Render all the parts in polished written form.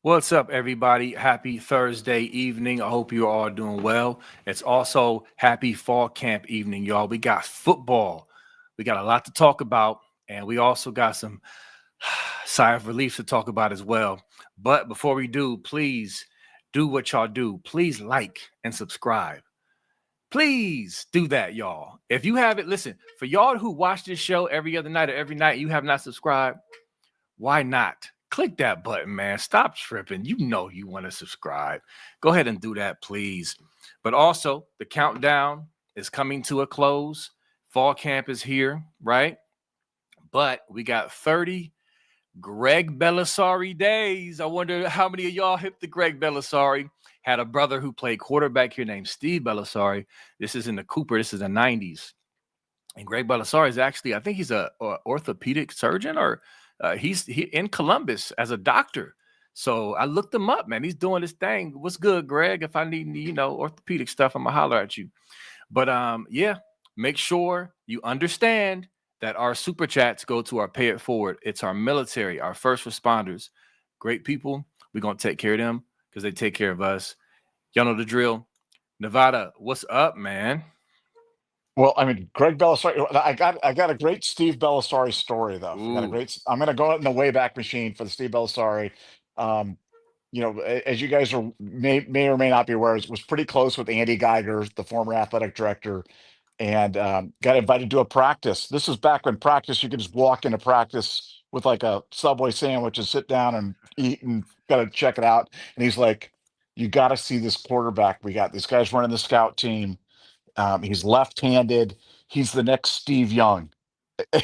What's up, everybody? Happy Thursday evening. I hope you're all doing well. It's also happy fall camp evening, y'all. We got football. We got a lot to talk about, and we also got some sigh of relief to talk about as well. But before we do, please do what y'all do. Please like and subscribe. Please do that, y'all. If you haven't, listen, for y'all who watch this show every other night or every night, you have not subscribed, why not? Click that button, man. Stop tripping. You know you want to subscribe. Go ahead and do that, please. But also, the countdown is coming to a close. Fall camp is here, right? But we got 30 Greg Bellisari days. I wonder how many of y'all hit the Greg Bellisari. Had a brother who played quarterback here named Steve Bellisari. This is in the Cooper. This is the 90s. And Greg Bellisari is actually, I think he's a orthopedic surgeon or he's in Columbus as a doctor. So I looked him up, man. He's doing this thing. What's good, Greg? If I need, orthopedic stuff, I'm gonna holler at you. But yeah, make sure you understand that our super chats go to our pay it forward. It's our military, our first responders, great people. We're gonna take care of them because they take care of us. Y'all know the drill. Nevada, what's up, man? Well, I mean, Greg Bellisari. I got a great Steve Bellisari story though. I got a Ooh, great. I'm going to go out in the Wayback Machine for the Steve Bellisari. Um, as you guys may or may not be aware, was pretty close with Andy Geiger, the former athletic director, and got invited to a practice. This is back when practice you could just walk into practice with like a Subway sandwich and sit down and eat and got to check it out. And he's like, "You got to see this quarterback we got. This guy's running the scout team." He's left-handed. He's the next Steve Young.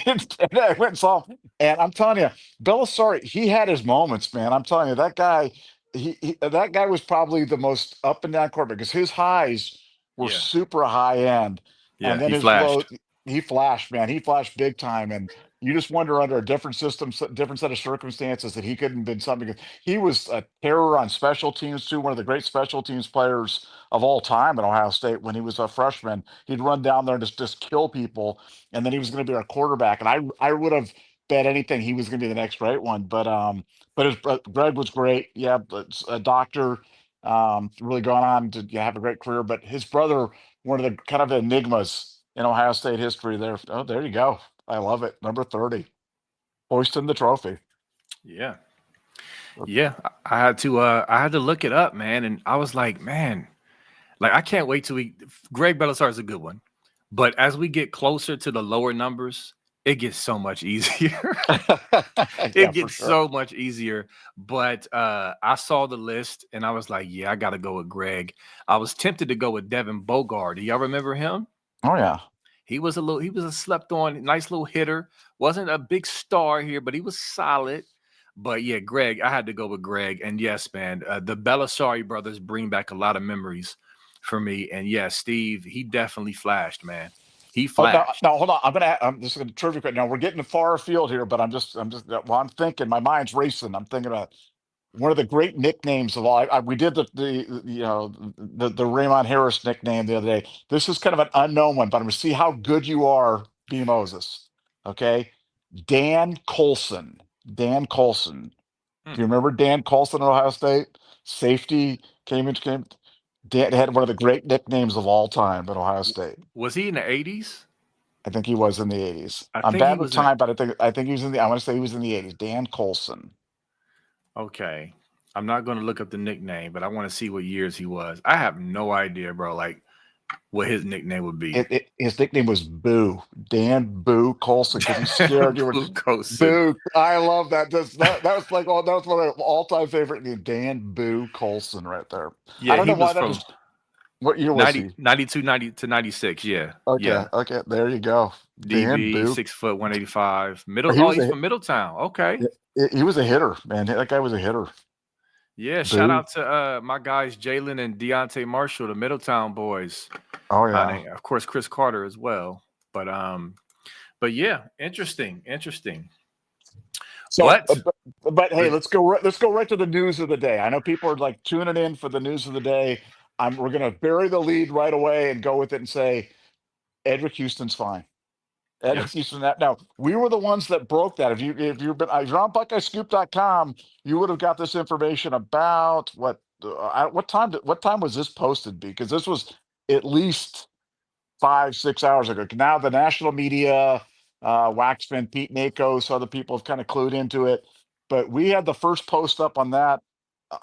And I went and saw him. And I'm telling you, Belisari, he had his moments, man. I'm telling you, that guy, that guy was probably the most up and down quarterback because his highs were yeah, super high end, yeah, and then he his low, flashed. he flashed, man. He flashed big time, and you just wonder under a different system, different set of circumstances that he couldn't have been something. He was a terror on special teams too. One of the great special teams players of all time at Ohio State when he was a freshman. He'd run down there and just kill people, and then he was going to be our quarterback. And I would have bet anything he was going to be the next great one. But Greg was great. Yeah, but a doctor, really gone on to have a great career. But his brother, one of the kind of enigmas in Ohio State history. There, oh, there you go. I love it. Number 30, hoisting the trophy. Yeah. Yeah, I had to look it up, man, and I was like, man, like I can't wait till we Greg Belisar is a good one. But as we get closer to the lower numbers, it gets so much easier. Yeah, It for gets sure. so much easier. But I saw the list and I was like, yeah, I gotta go with Greg. I was tempted to go with Devin Bogard. Do y'all remember him? Oh yeah. He was a slept on, nice little hitter. Wasn't a big star here, but he was solid. But yeah, Greg, I had to go with Greg. And yes, man, the Belisari brothers bring back a lot of memories for me. And yeah, Steve, he definitely flashed, man. He Oh, now, flashed. now hold on. I'm just going to trivia. Now we're getting far afield here, but well, I'm thinking. My mind's racing. I'm thinking about one of the great nicknames of all. We did the Raymond Harris nickname the other day. This is kind of an unknown one, but I'm going to see how good you are, B Moses. Okay, Dan Colson. Dan Colson. Hmm. Do you remember Dan Colson at Ohio State? Safety came. Dan had one of the great nicknames of all time at Ohio State. Was he in the 80s? I think he was in the 80s. I I'm think he bad with was in. time, but I think he was in the. I want to say he was in the 80s. Dan Colson. Okay. I'm not going to look up the nickname, but I want to see what years he was. I have no idea, bro. Like what his nickname would be. His nickname was Boo. Dan Boo Colson because he scared you. Blue Cosin. Boo. I love that. That was like that was one of my all-time favorite names. Dan Boo Colson right there. I Yeah, don't he know was why that from just. What year was 90, he? 92, 90 to 96. Yeah. Okay. Yeah. Okay. There you go. Dan DB, Boo. 6 foot 185. Middle. He Oh, was he's a from Middletown. Okay. he was a hitter, man. That guy was a hitter. Yeah. Shout Boo. out to my guys Jalen and Deontay Marshall, the Middletown boys. Oh yeah. And of course Chris Carter as well. But yeah, interesting, interesting. So, But but hey, let's go right to the news of the day. I know people are like tuning in for the news of the day. We're gonna bury the lead right away and go with it and say Edrick Houston's fine. Eddrick Houston. Now we were the ones that broke that. If you're on BuckeyeScoop.com, you would have got this information about what time was this posted? Because this was at least 5-6 hours ago. Now the national media, Waxman, Pete Nakos, other people have kind of clued into it, but we had the first post up on that.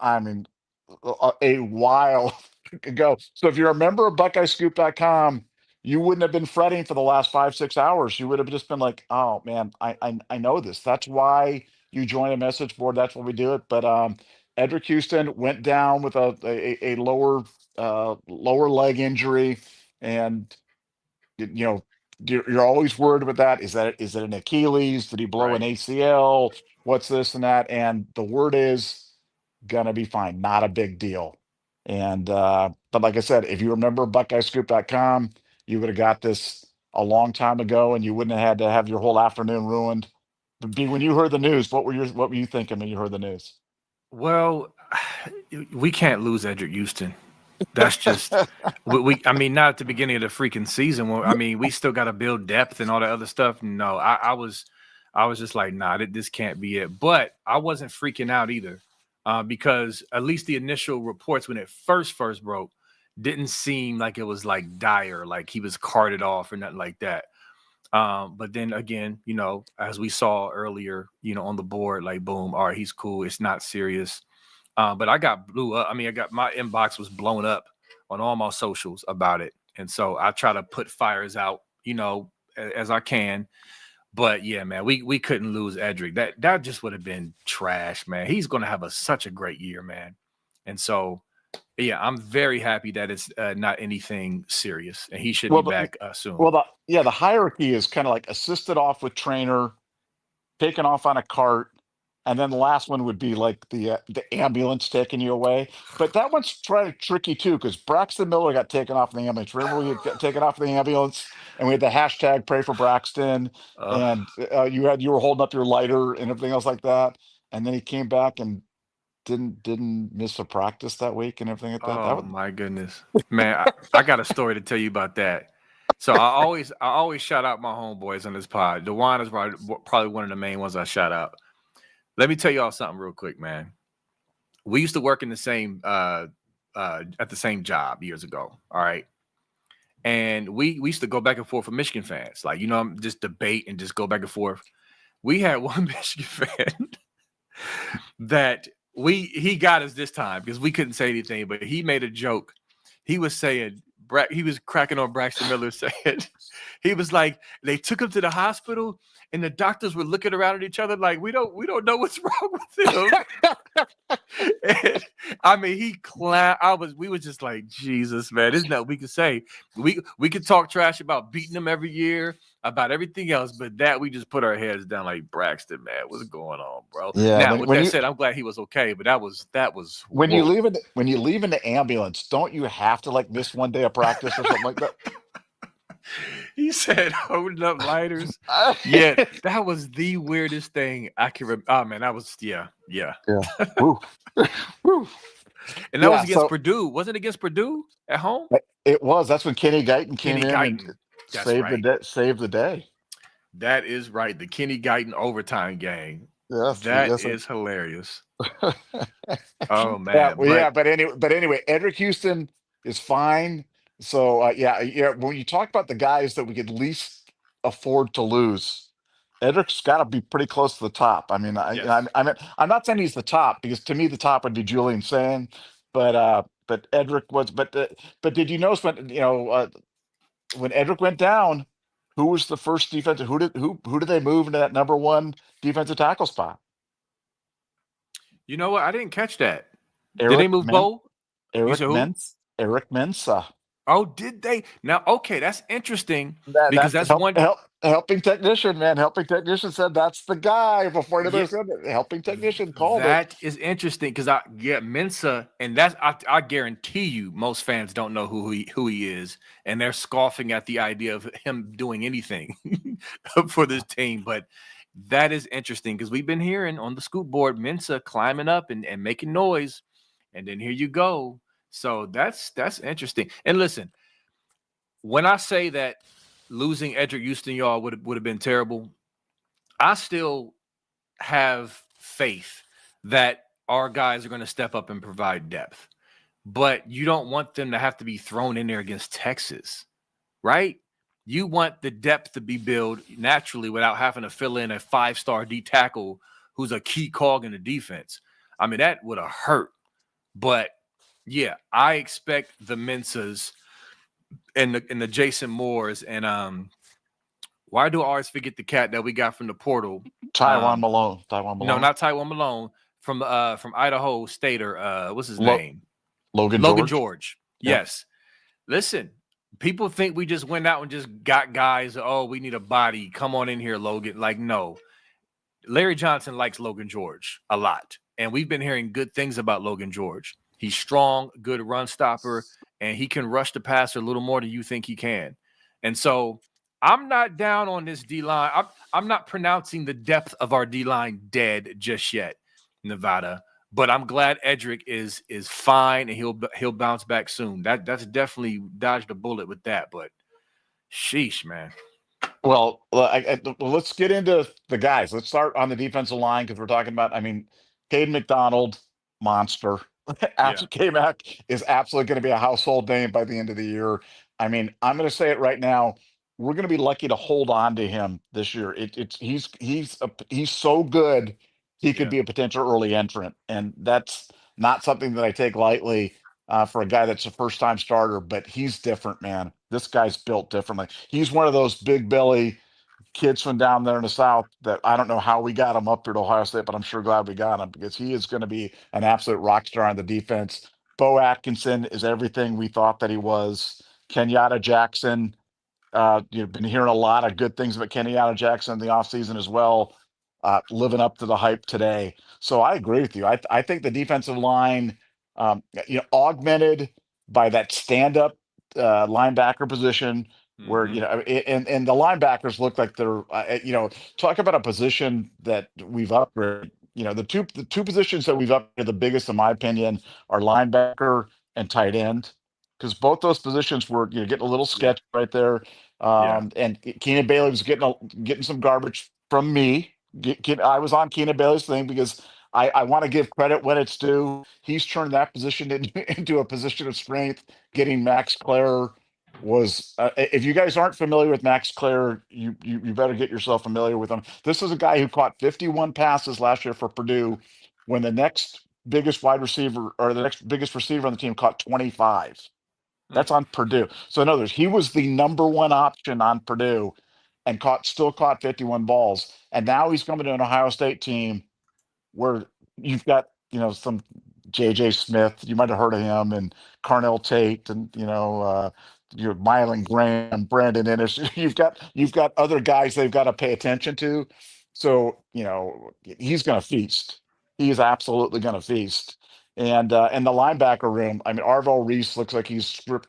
I mean, a while ago. So if you're a member of BuckeyeScoop.com, you wouldn't have been fretting for the last 5-6 hours. You would have just been like, "Oh man, I know this. That's why you join a message board. That's why we do it." But Eddrick Houston went down with a lower leg injury, and you're always worried about that. Is it an Achilles? Did he blow an Right. ACL? What's this and that? And the word is gonna be fine. Not a big deal. And but like I said, if you remember BuckeyeScoop.com, you would have got this a long time ago, and you wouldn't have had to have your whole afternoon ruined. But B, when you heard the news, what were you thinking when you heard the news? Well, we can't lose Eddrick Houston. That's just I mean, not at the beginning of the freaking season. I mean, we still got to build depth and all that other stuff. No, I was just like, nah, this can't be it. But I wasn't freaking out either, because at least the initial reports when it first broke didn't seem like it was like dire, like he was carted off or nothing like that. But then again, as we saw earlier, on the board, like boom, all right, he's cool. It's not serious. But I got blew up. I mean, my inbox was blown up on all my socials about it. And so I try to put fires out, as I can. But yeah, man, we couldn't lose Eddrick. That just would have been trash, man. He's going to have such a great year, man. And so, yeah, I'm very happy that it's not anything serious, and he should be back soon. Well, the hierarchy is kind of like assisted off with trainer, taken off on a cart, and then the last one would be like the ambulance taking you away. But that one's tricky too, because Braxton Miller got taken off in the ambulance. Remember, we got taken off in the ambulance, and we had the hashtag pray for Braxton, and you were holding up your lighter and everything else like that. And then he came back and didn't miss a practice that week and everything like that. Oh my goodness, man! I got a story to tell you about that. So I always shout out my homeboys on this pod. DeJuan is probably one of the main ones I shout out. Let me tell y'all something real quick, man. We used to work in the same at the same job years ago. All right. And we used to go back and forth with Michigan fans, like, just debate and just go back and forth. We had one Michigan fan that he got us this time because we couldn't say anything, but he made a joke. He was saying, he was cracking on Braxton Miller, saying, he was like, they took him to the hospital and the doctors were looking around at each other like, we don't know what's wrong with him. And, I mean, we were just like, Jesus, man, isn't that what we could say? We could talk trash about beating them every year, about everything else, but that we just put our heads down like, Braxton, man, what's going on, bro? Yeah. Now, with that said, I'm glad he was okay, but that was when you leave in the ambulance, don't you have to like miss one day of practice or something like that? He said holding up lighters. Yeah, that was the weirdest thing I can remember. Oh man, that was yeah. Woo. Woo. And that was against Purdue. Wasn't it against Purdue at home? It was. That's when Kenny Guyton came in and saved the day. That is right. The Kenny Guyton overtime game. Yes, that is hilarious. Oh man. But anyway, Eddrick Houston is fine. So when you talk about the guys that we could least afford to lose, Eddrick's got to be pretty close to the top. I mean, I'm not saying he's the top, because to me the top would be Julian Sand, but Eddrick was. But did you notice when when Eddrick went down, who was the first defensive? Who did they move into that number one defensive tackle spot? You know what? I didn't catch that. Did they move Bo? Eric Mensah. Oh, did they? Now, okay, that's interesting, because that's one helping technician, man. Helping technician said that's the guy before anybody said it. Helping technician called that. That is interesting, because Mensah, and that's I guarantee you most fans don't know who he is, and they're scoffing at the idea of him doing anything for this team. But that is interesting, because we've been hearing on the scoop board Mensah climbing up and making noise, and then here you go. So that's interesting. And listen, when I say that losing Eddrick Houston, y'all, would have been terrible. I still have faith that our guys are going to step up and provide depth, but you don't want them to have to be thrown in there against Texas, right? You want the depth to be built naturally without having to fill in a 5-star D tackle who's a key cog in the defense. I mean, that would have hurt. But yeah, I expect the Mensahs and the Jason Moores and why do I always forget the cat that we got from the portal? Taiwan Malone. No, not Taiwan Malone from Idaho State or what's his name? Logan George. Yep. Yes. Listen, people think we just went out and just got guys. Oh, we need a body. Come on in here, Logan. Like, no. Larry Johnson likes Logan George a lot. And we've been hearing good things about Logan George. He's strong, good run stopper, and he can rush the passer a little more than you think he can. And so I'm not down on this D-line. I'm not pronouncing the depth of our D-line dead just yet, Nevada. But I'm glad Eddrick is fine and he'll bounce back soon. That's definitely dodged a bullet with that. But sheesh, man. Well, let's get into the guys. Let's start on the defensive line because we're talking about. I mean, Caden McDonald, monster. K-Mac is absolutely going to be a household name by the end of the year. I mean, I'm going to say it right now. We're going to be lucky to hold on to him this year. He's so good. He could be a potential early entrant, and that's not something that I take lightly for a guy that's a first-time starter. But he's different, man. This guy's built differently. He's one of those big belly kids from down there in the South that I don't know how we got him up here to Ohio State, but I'm sure glad we got him because he is going to be an absolute rock star on the defense. Bo Atkinson is everything we thought that he was. Kenyatta Jackson, you've been hearing a lot of good things about Kenyatta Jackson in the offseason as well, living up to the hype today. So I agree with you. I think the defensive line, augmented by that stand-up linebacker position where, and the linebackers look like they're, talk about a position that we've upgraded. The two positions that we've upgraded the biggest, in my opinion, are linebacker and tight end, because both those positions were, getting a little sketch right there. And Keenan Bailey was getting some garbage from me. I was on Keenan Bailey's thing because I want to give credit when it's due. He's turned that position into a position of strength. Getting Max Clare was, if you guys aren't familiar with Max Clare, you better get yourself familiar with him. This is a guy who caught 51 passes last year for Purdue when the next biggest wide receiver or the next biggest receiver on the team caught 25. That's on Purdue. So in other words, he was the number one option on Purdue and still caught 51 balls. And now he's coming to an Ohio State team where you've got, some JJ Smith, you might have heard of him, and Carnell Tate, and your Mylan Graham, Brandon Ennis. You've got other guys they've got to pay attention to. So, he's going to feast. He is absolutely going to feast. And the linebacker room, I mean, Arvell Reese looks like he's stripped,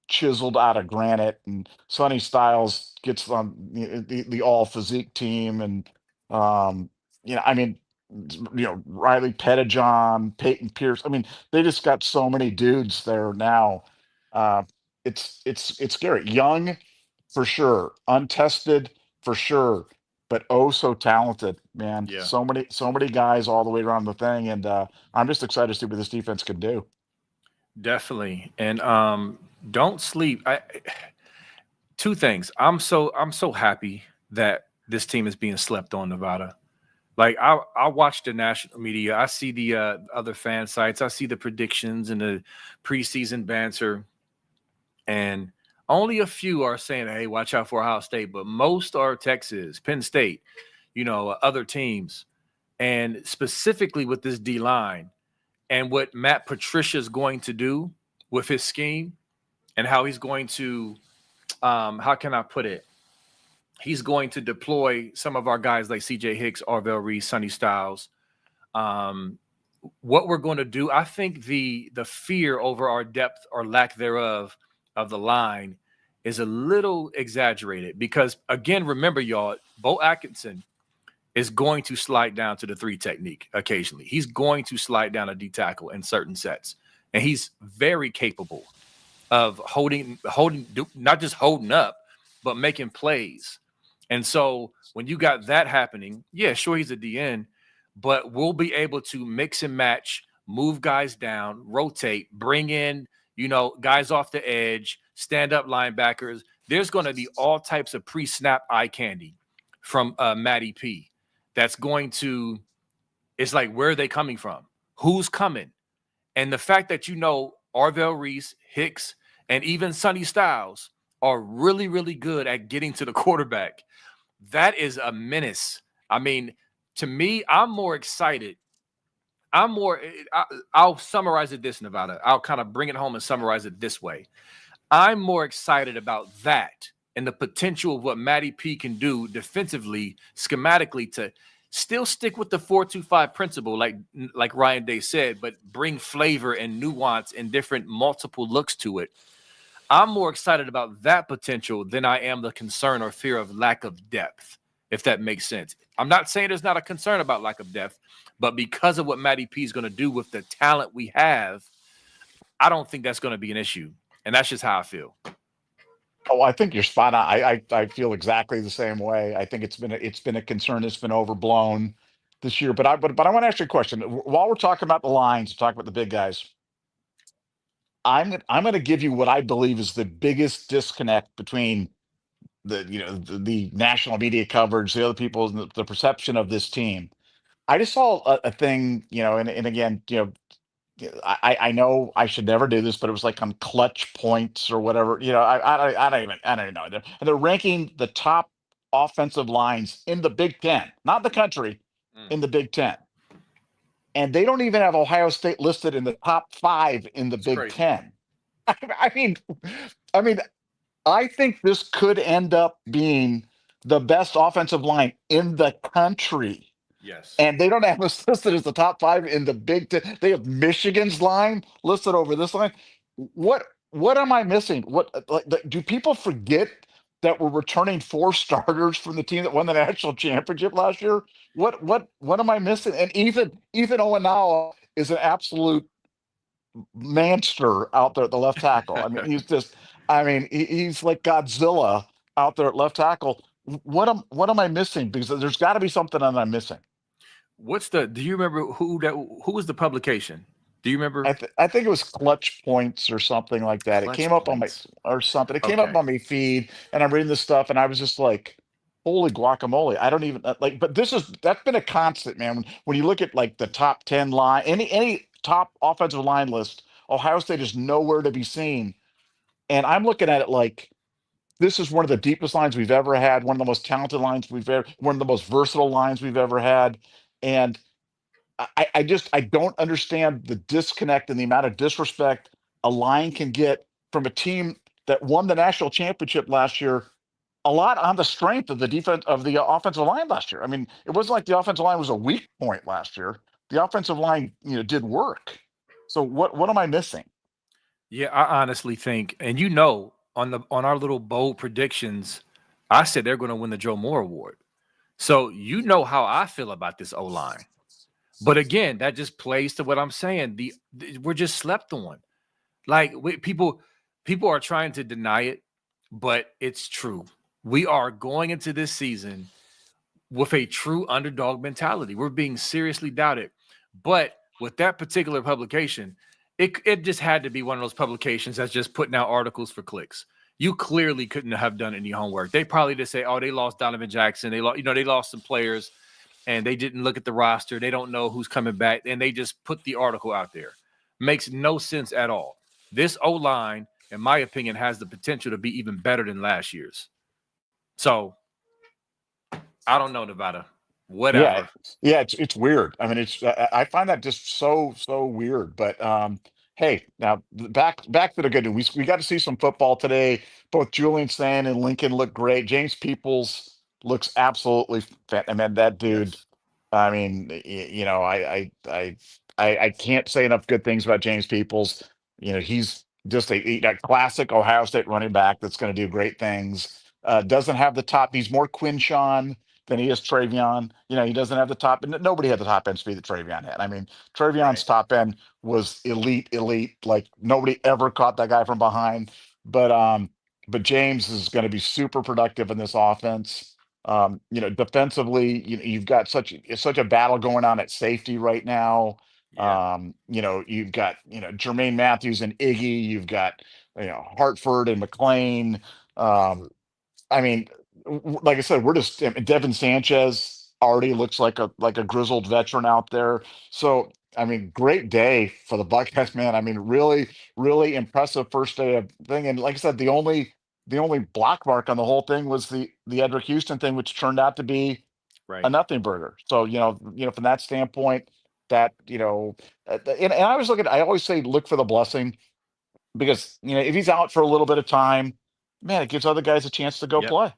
chiseled out of granite, and Sonny Styles gets on the all physique team, and I mean, Riley Pettijohn, Peyton Pierce. I mean, they just got so many dudes there now. It's scary. Young for sure, untested for sure, but oh so talented, man. Yeah. So many guys all the way around the thing, and I'm just excited to see what this defense can do. Definitely. And don't sleep. Two things. I'm so happy that this team is being slept on, Nevada. Like I watch the national media. I see the other fan sites. I see the predictions and the preseason banter. And only a few are saying, hey, watch out for Ohio State. But most are Texas, Penn State, other teams. And specifically with this D-line and what Matt Patricia is going to do with his scheme and how he's going to, how can I put it? He's going to deploy some of our guys like C.J. Hicks, Arvell Reese, Sonny Styles. What we're going to do, I think the fear over our depth or lack thereof of the line is a little exaggerated because, again, remember, y'all, Bo Atkinson is going to slide down to the 3 technique occasionally. He's going to slide down a D tackle in certain sets, and he's very capable of holding, not just holding up, but making plays. And so when you got that happening, yeah, sure, he's a DN, but we'll be able to mix and match, move guys down, rotate, bring in, guys off the edge, stand up linebackers. There's going to be all types of pre-snap eye candy from Matty P. That's going to, it's like, where are they coming from? Who's coming? And the fact that Arvell Reese, Hicks, and even Sonny Styles are really, really good at getting to the quarterback, that is a menace. I mean, to me, I'm more excited. I'll summarize it this, Nevada. I'll kind of bring it home and summarize it this way. I'm more excited about that and the potential of what Matty P can do defensively, schematically, to still stick with the 4-2-5 principle, like Ryan Day said, but bring flavor and nuance and different multiple looks to it. I'm more excited about that potential than I am the concern or fear of lack of depth, if that makes sense. I'm not saying there's not a concern about lack of depth, but because of what Matty P is going to do with the talent we have, I don't think that's going to be an issue. And that's just how I feel. Oh, I think you're spot on. I feel exactly the same way. I think it's been a concern that's been overblown this year. But I want to ask you a question. While we're talking about the lines, talk about the big guys. I'm going to give you what I believe is the biggest disconnect between the national media coverage, the other people, and the perception of this team. I just saw a thing, and again, I know I should never do this, but it was like on clutch points or whatever. I don't even know. And they're ranking the top offensive lines in the Big Ten, not the country, in the Big Ten. And they don't even have Ohio State listed in the top 5 in the Big Crazy. Ten. I mean, I think this could end up being the best offensive line in the country. Yes. And they don't have us listed as the top 5 in the Big Ten. They have Michigan's line listed over this line. What am I missing? Do people forget that we're returning 4 starters from the team that won the national championship last year? What am I missing? And Ethan Owanawa is an absolute monster out there at the left tackle. I mean, he's like Godzilla out there at left tackle. What am I missing? Because there's got to be something that I'm missing. Do you remember who was the publication? Do you remember? I think it was Clutch Points or something like that. It came up on my feed, and I'm reading this stuff, and I was just like, holy guacamole. I don't even but that's been a constant, man. When you look at like the top 10 line, any top offensive line list, Ohio State is nowhere to be seen. And I'm looking at it like, this is one of the deepest lines we've ever had, one of the most talented lines one of the most versatile lines we've ever had. And I don't understand the disconnect and the amount of disrespect a line can get from a team that won the national championship last year, a lot on the strength of the offensive line last year. I mean, it wasn't like the offensive line was a weak point last year. The offensive line, did work. So what am I missing? Yeah, I honestly think, and on our little bold predictions, I said they're going to win the Joe Moore Award. So how I feel about this O-line. But again, that just plays to what I'm saying. We're just slept on. Like people are trying to deny it, but it's true. We are going into this season with a true underdog mentality. We're being seriously doubted. But with that particular publication, it just had to be one of those publications that's just putting out articles for clicks. You clearly couldn't have done any homework. They probably just say, "Oh, they lost Donovan Jackson. They lost some players, and they didn't look at the roster. They don't know who's coming back, and they just put the article out there." Makes no sense at all. This O-line, in my opinion, has the potential to be even better than last year's. So I don't know, Nevada. Whatever. Yeah, it's weird. I mean, I find that just so weird. But hey, now back to the good news. We got to see some football today. Both Julian Sand and Lincoln look great. James Peoples looks absolutely I mean, that dude. Yes. I mean, I can't say enough good things about James Peoples. He's just a classic Ohio State running back that's going to do great things. Doesn't have the top. He's more Quinshawn than he is Travion. He doesn't have the top, and nobody had the top end speed that Travion had. I mean, Travion's top end was elite. Like nobody ever caught that guy from behind. But but James is going to be super productive in this offense. Defensively, you've got such a battle going on at safety right now. Yeah. You've got Jermaine Matthews and Iggy. You've got Hartford and McLean. Um, I mean, like I said, Devin Sanchez already looks like a grizzled veteran out there. So I mean, great day for the Buckeyes, man. I mean, really, really impressive first day of thing. And like I said, the only block mark on the whole thing was the Eddrick Houston thing, which turned out to be a Right. nothing burger. So from that standpoint, that and I was looking. I always say look for the blessing because if he's out for a little bit of time, man, it gives other guys a chance to go Yep. play.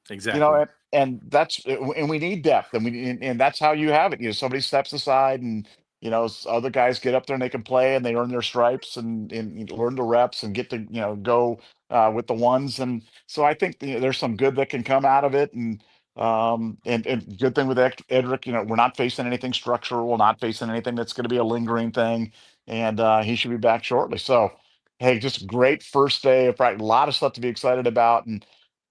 Exactly. And we need depth, and that's how you have it. Somebody steps aside, and other guys get up there and they can play, and they earn their stripes, and learn the reps, and get to go with the ones. And so I think there's some good that can come out of it, and good thing with Eddrick, we're not facing anything structural, we're not facing anything that's going to be a lingering thing, and he should be back shortly. So hey, just great first day of practice, a lot of stuff to be excited about. And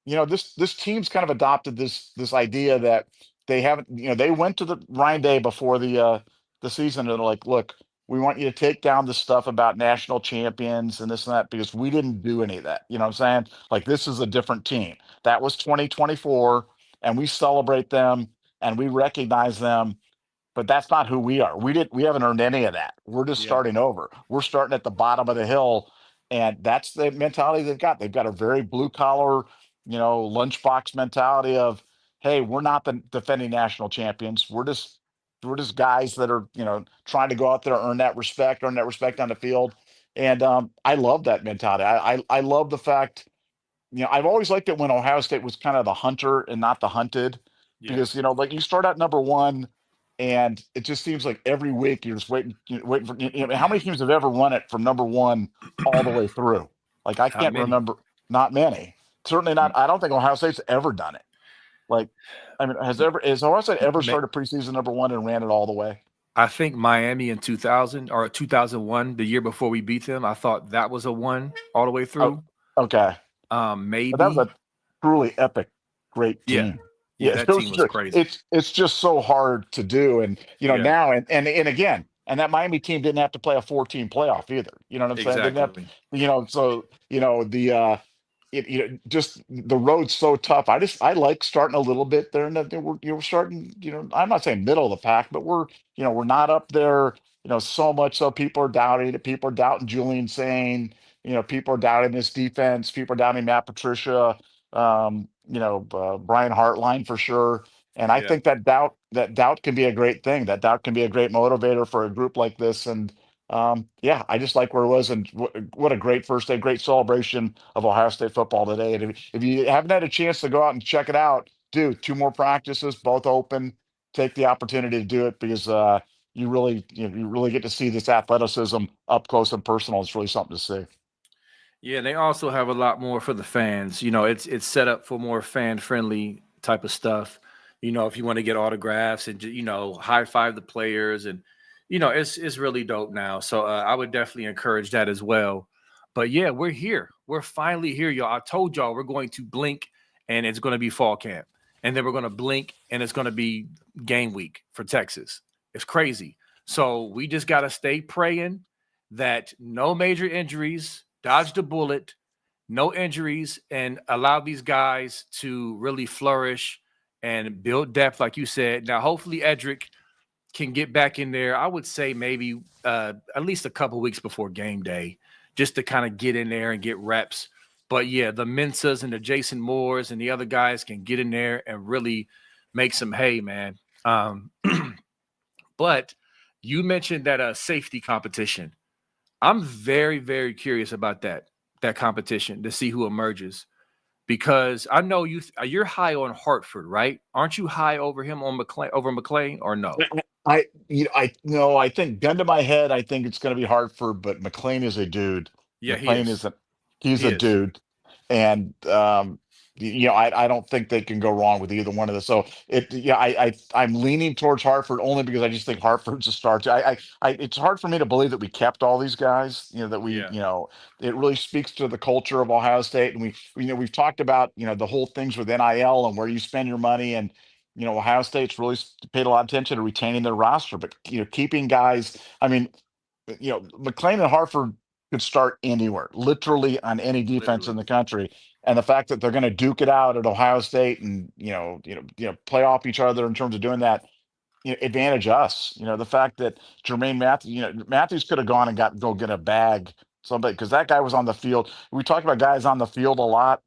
this team's kind of adopted this idea that they haven't, they went to the Ryan Day before the season, and they're like, look, we want you to take down the stuff about national champions and this and that, because we didn't do any of that. You know what I'm saying? Like, this is a different team. That was 2024, and we celebrate them and we recognize them, but that's not who we are. We haven't earned any of that. We're just Yeah. starting over. We're starting at the bottom of the hill, and that's the mentality they've got. They've got a very blue collar, lunchbox mentality of, hey, we're not the defending national champions. We're just guys that are trying to go out there, earn that respect on the field, and I love that mentality. I love the fact. I've always liked it when Ohio State was kind of the hunter and not the hunted, because Yes. like you start out number one, and it just seems like every week you're just waiting for. How many teams have ever run it from number one all the way through? Like, I Not can't many. remember. Not many. Certainly not. I don't think Ohio State's ever done it. Like, I mean, has Ohio State ever Ma- started preseason number one and ran it all the way? I think Miami in 2000 or 2001, the year before we beat them, I thought that was a one all the way Oh, through. okay. But that was Maybe. a truly epic, great Yeah. team. Yeah, Yeah, that it was team was just, crazy. it's just so hard to do, and Yeah. now, and again, and that Miami team didn't have to play a 14 playoff either. You know what I'm saying? They didn't have, Exactly. so the just the road's so tough. I like starting a little bit there, and we're starting. I'm not saying middle of the pack, but we're not up there. So much so people are doubting it. People are doubting Julian Sane. People are doubting this defense. People are doubting Matt Patricia. Brian Hartline for sure. And I Yeah. think that doubt can be a great thing. That doubt can be a great motivator for a group like this. And yeah, I just like where it was, and what a great first day, great celebration of Ohio State football today. And if you haven't had a chance to go out and check it out, do two more practices, both open. Take the opportunity to do it, because you really get to see this athleticism up close and personal. It's really something to see. Yeah, they also have a lot more for the fans. It's set up for more fan friendly type of stuff. If you want to get autographs and high five the players, and it's really dope now. So I would definitely encourage that as well. But yeah, we're here. We're finally here, y'all. I told y'all we're going to blink and it's going to be fall camp, and then we're going to blink and it's going to be game week for Texas. It's crazy. So we just got to stay praying that no major injuries, dodge the bullet, no injuries, and allow these guys to really flourish and build depth, like you said. Now, hopefully, Eddrick can get back in there. I would say maybe at least a couple weeks before game day, just to kind of get in there and get reps. But yeah, the Mensahs and the Jason Moores and the other guys can get in there and really make some hay, man. Um, but you mentioned that safety competition. I'm very, very curious about that competition to see who emerges, because I know you're high on Hartford, right? Aren't you high over him on McLean or no? I no, I think gun to my head, I think it's going to be Hartford, but McLean is a dude. Yeah, he McLean is. is a he's He a is. dude, and I don't think they can go wrong with either one of this. So I'm leaning towards Hartford only because I just think Hartford's a start. It's hard for me to believe that we kept all these guys. That we, Yeah. it really speaks to the culture of Ohio State, and we've talked about the whole things with NIL and where you spend your money, and Ohio State's really paid a lot of attention to retaining their roster, but keeping guys. I mean, McLean and Hartford could start anywhere, literally on any defense in Literally. the country. And the fact that they're going to duke it out at Ohio State and play off each other in terms of doing that, advantage us. The fact that Jermaine Matthews, Matthews could have gone and go get a bag somebody, because that guy was on the field. We talk about guys on the field a lot.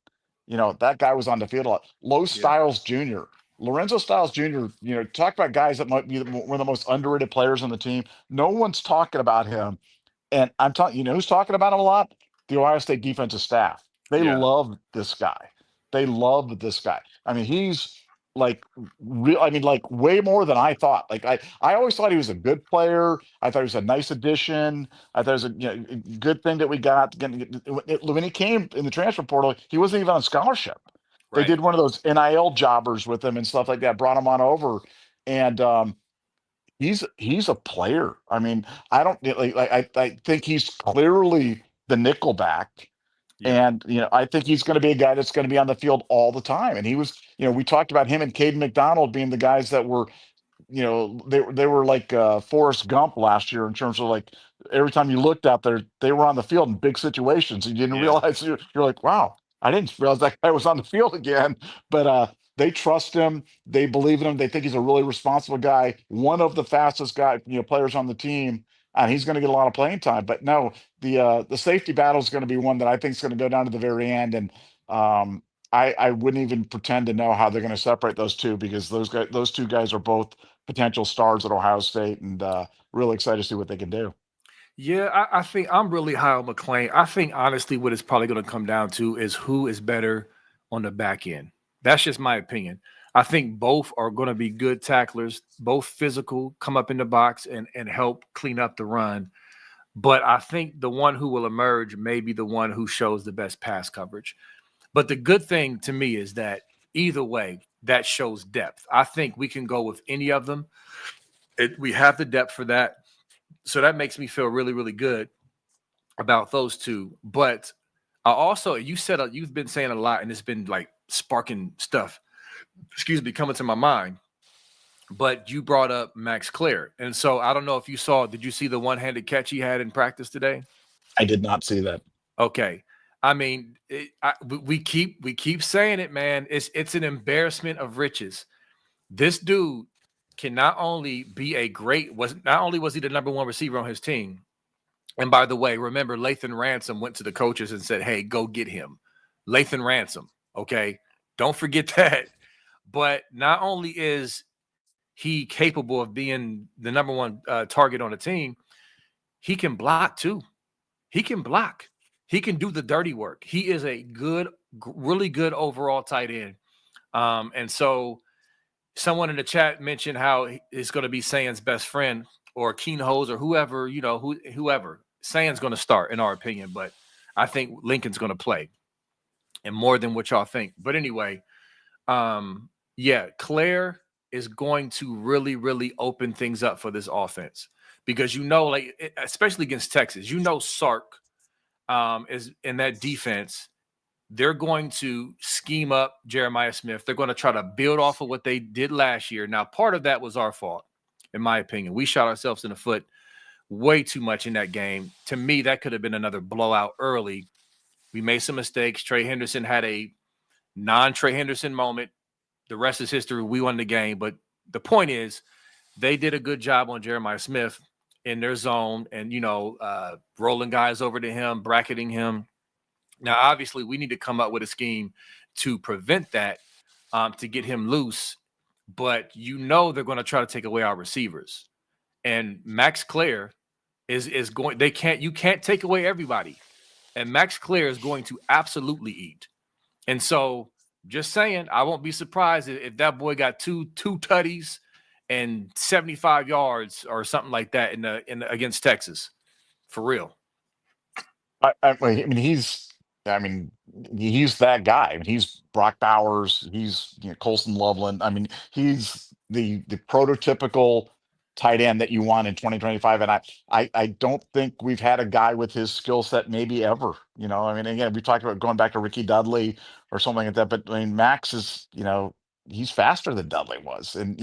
That guy was on the field a lot. Yeah. Lorenzo Styles Jr. Talk about guys that might be one of the most underrated players on the team. No one's talking about him, and I'm talking. Who's talking about him a lot? The Ohio State defensive staff. They Yeah. love this guy. They love this guy. I mean, he's like real. I mean, like way more than I thought. Like I always thought he was a good player. I thought he was a nice addition. I thought it was a good thing that we got. When he came in the transfer portal, he wasn't even on scholarship. They Right. did one of those NIL jobbers with him and stuff like that. Brought him on over, and he's a player. I mean, I don't I think he's clearly the nickelback, Yeah. and I think he's going to be a guy that's going to be on the field all the time. And he was, we talked about him and Caden McDonald being the guys that were, they were like Forrest Gump last year in terms of like every time you looked out there, they were on the field in big situations. And you didn't Yeah. realize you're like, wow, I didn't realize that guy was on the field again. But they trust him, they believe in him, they think he's a really responsible guy, one of the fastest players on the team, and he's going to get a lot of playing time. But no, the safety battle is going to be one that I think is going to go down to the very end. And I wouldn't even pretend to know how they're going to separate those two, because those two guys are both potential stars at Ohio State, and really excited to see what they can do. Yeah, I think I'm really high on McLean. I think honestly, what it's probably going to come down to is who is better on the back end. That's just my opinion. I think both are going to be good tacklers, both physical, come up in the box and help clean up the run. But I think the one who will emerge may be the one who shows the best pass coverage. But the good thing to me is that either way, that shows depth. I think we can go with any of them. We have the depth for that. So that makes me feel really, really good about those two. But I also, you've been saying a lot, and it's been like sparking stuff, coming to my mind. But you brought up Max Clare. And so I don't know if did you see the one-handed catch he had in practice today? I did not see that. Okay. I mean, we keep saying it, man. It's an embarrassment of riches. This dude can not only not only was he the number one receiver on his team. And by the way, remember Lathan Ransom went to the coaches and said, "Hey, go get him." Lathan Ransom, okay? Don't forget that. But not only is he capable of being the number one target on the team, he can block too. He can block. He can do the dirty work. He is a really good overall tight end. And so someone in the chat mentioned how it's going to be Sayan's best friend or Keen Hose or whoever, whoever. Sayan's going to start, in our opinion, but I think Lincoln's going to play, and more than what y'all think. But anyway, Claire is going to really, really open things up for this offense, because especially against Texas, Sark is in that defense. They're going to scheme up Jeremiah Smith. They're going to try to build off of what they did last year. Now, part of that was our fault, in my opinion. We shot ourselves in the foot way too much in that game. To me, that could have been another blowout early. We made some mistakes. Trey Henderson had a non-Trey Henderson moment. The rest is history. We won the game. But the point is, they did a good job on Jeremiah Smith in their zone and, rolling guys over to him, bracketing him. Now, obviously, we need to come up with a scheme to prevent that, to get him loose. But they're going to try to take away our receivers. And Max Clare is going. You can't take away everybody. And Max Clare is going to absolutely eat. And so, just saying, I won't be surprised if that boy got two tutties and 75 yards or something like that against Texas, for real. I mean, he's that guy. I mean, he's Brock Bowers, he's Colson Loveland. I mean, he's the prototypical tight end that you want in 2025. And I don't think we've had a guy with his skill set maybe ever. I mean, again, we talked about going back to Ricky Dudley or something like that, but I mean, Max is, he's faster than Dudley was. And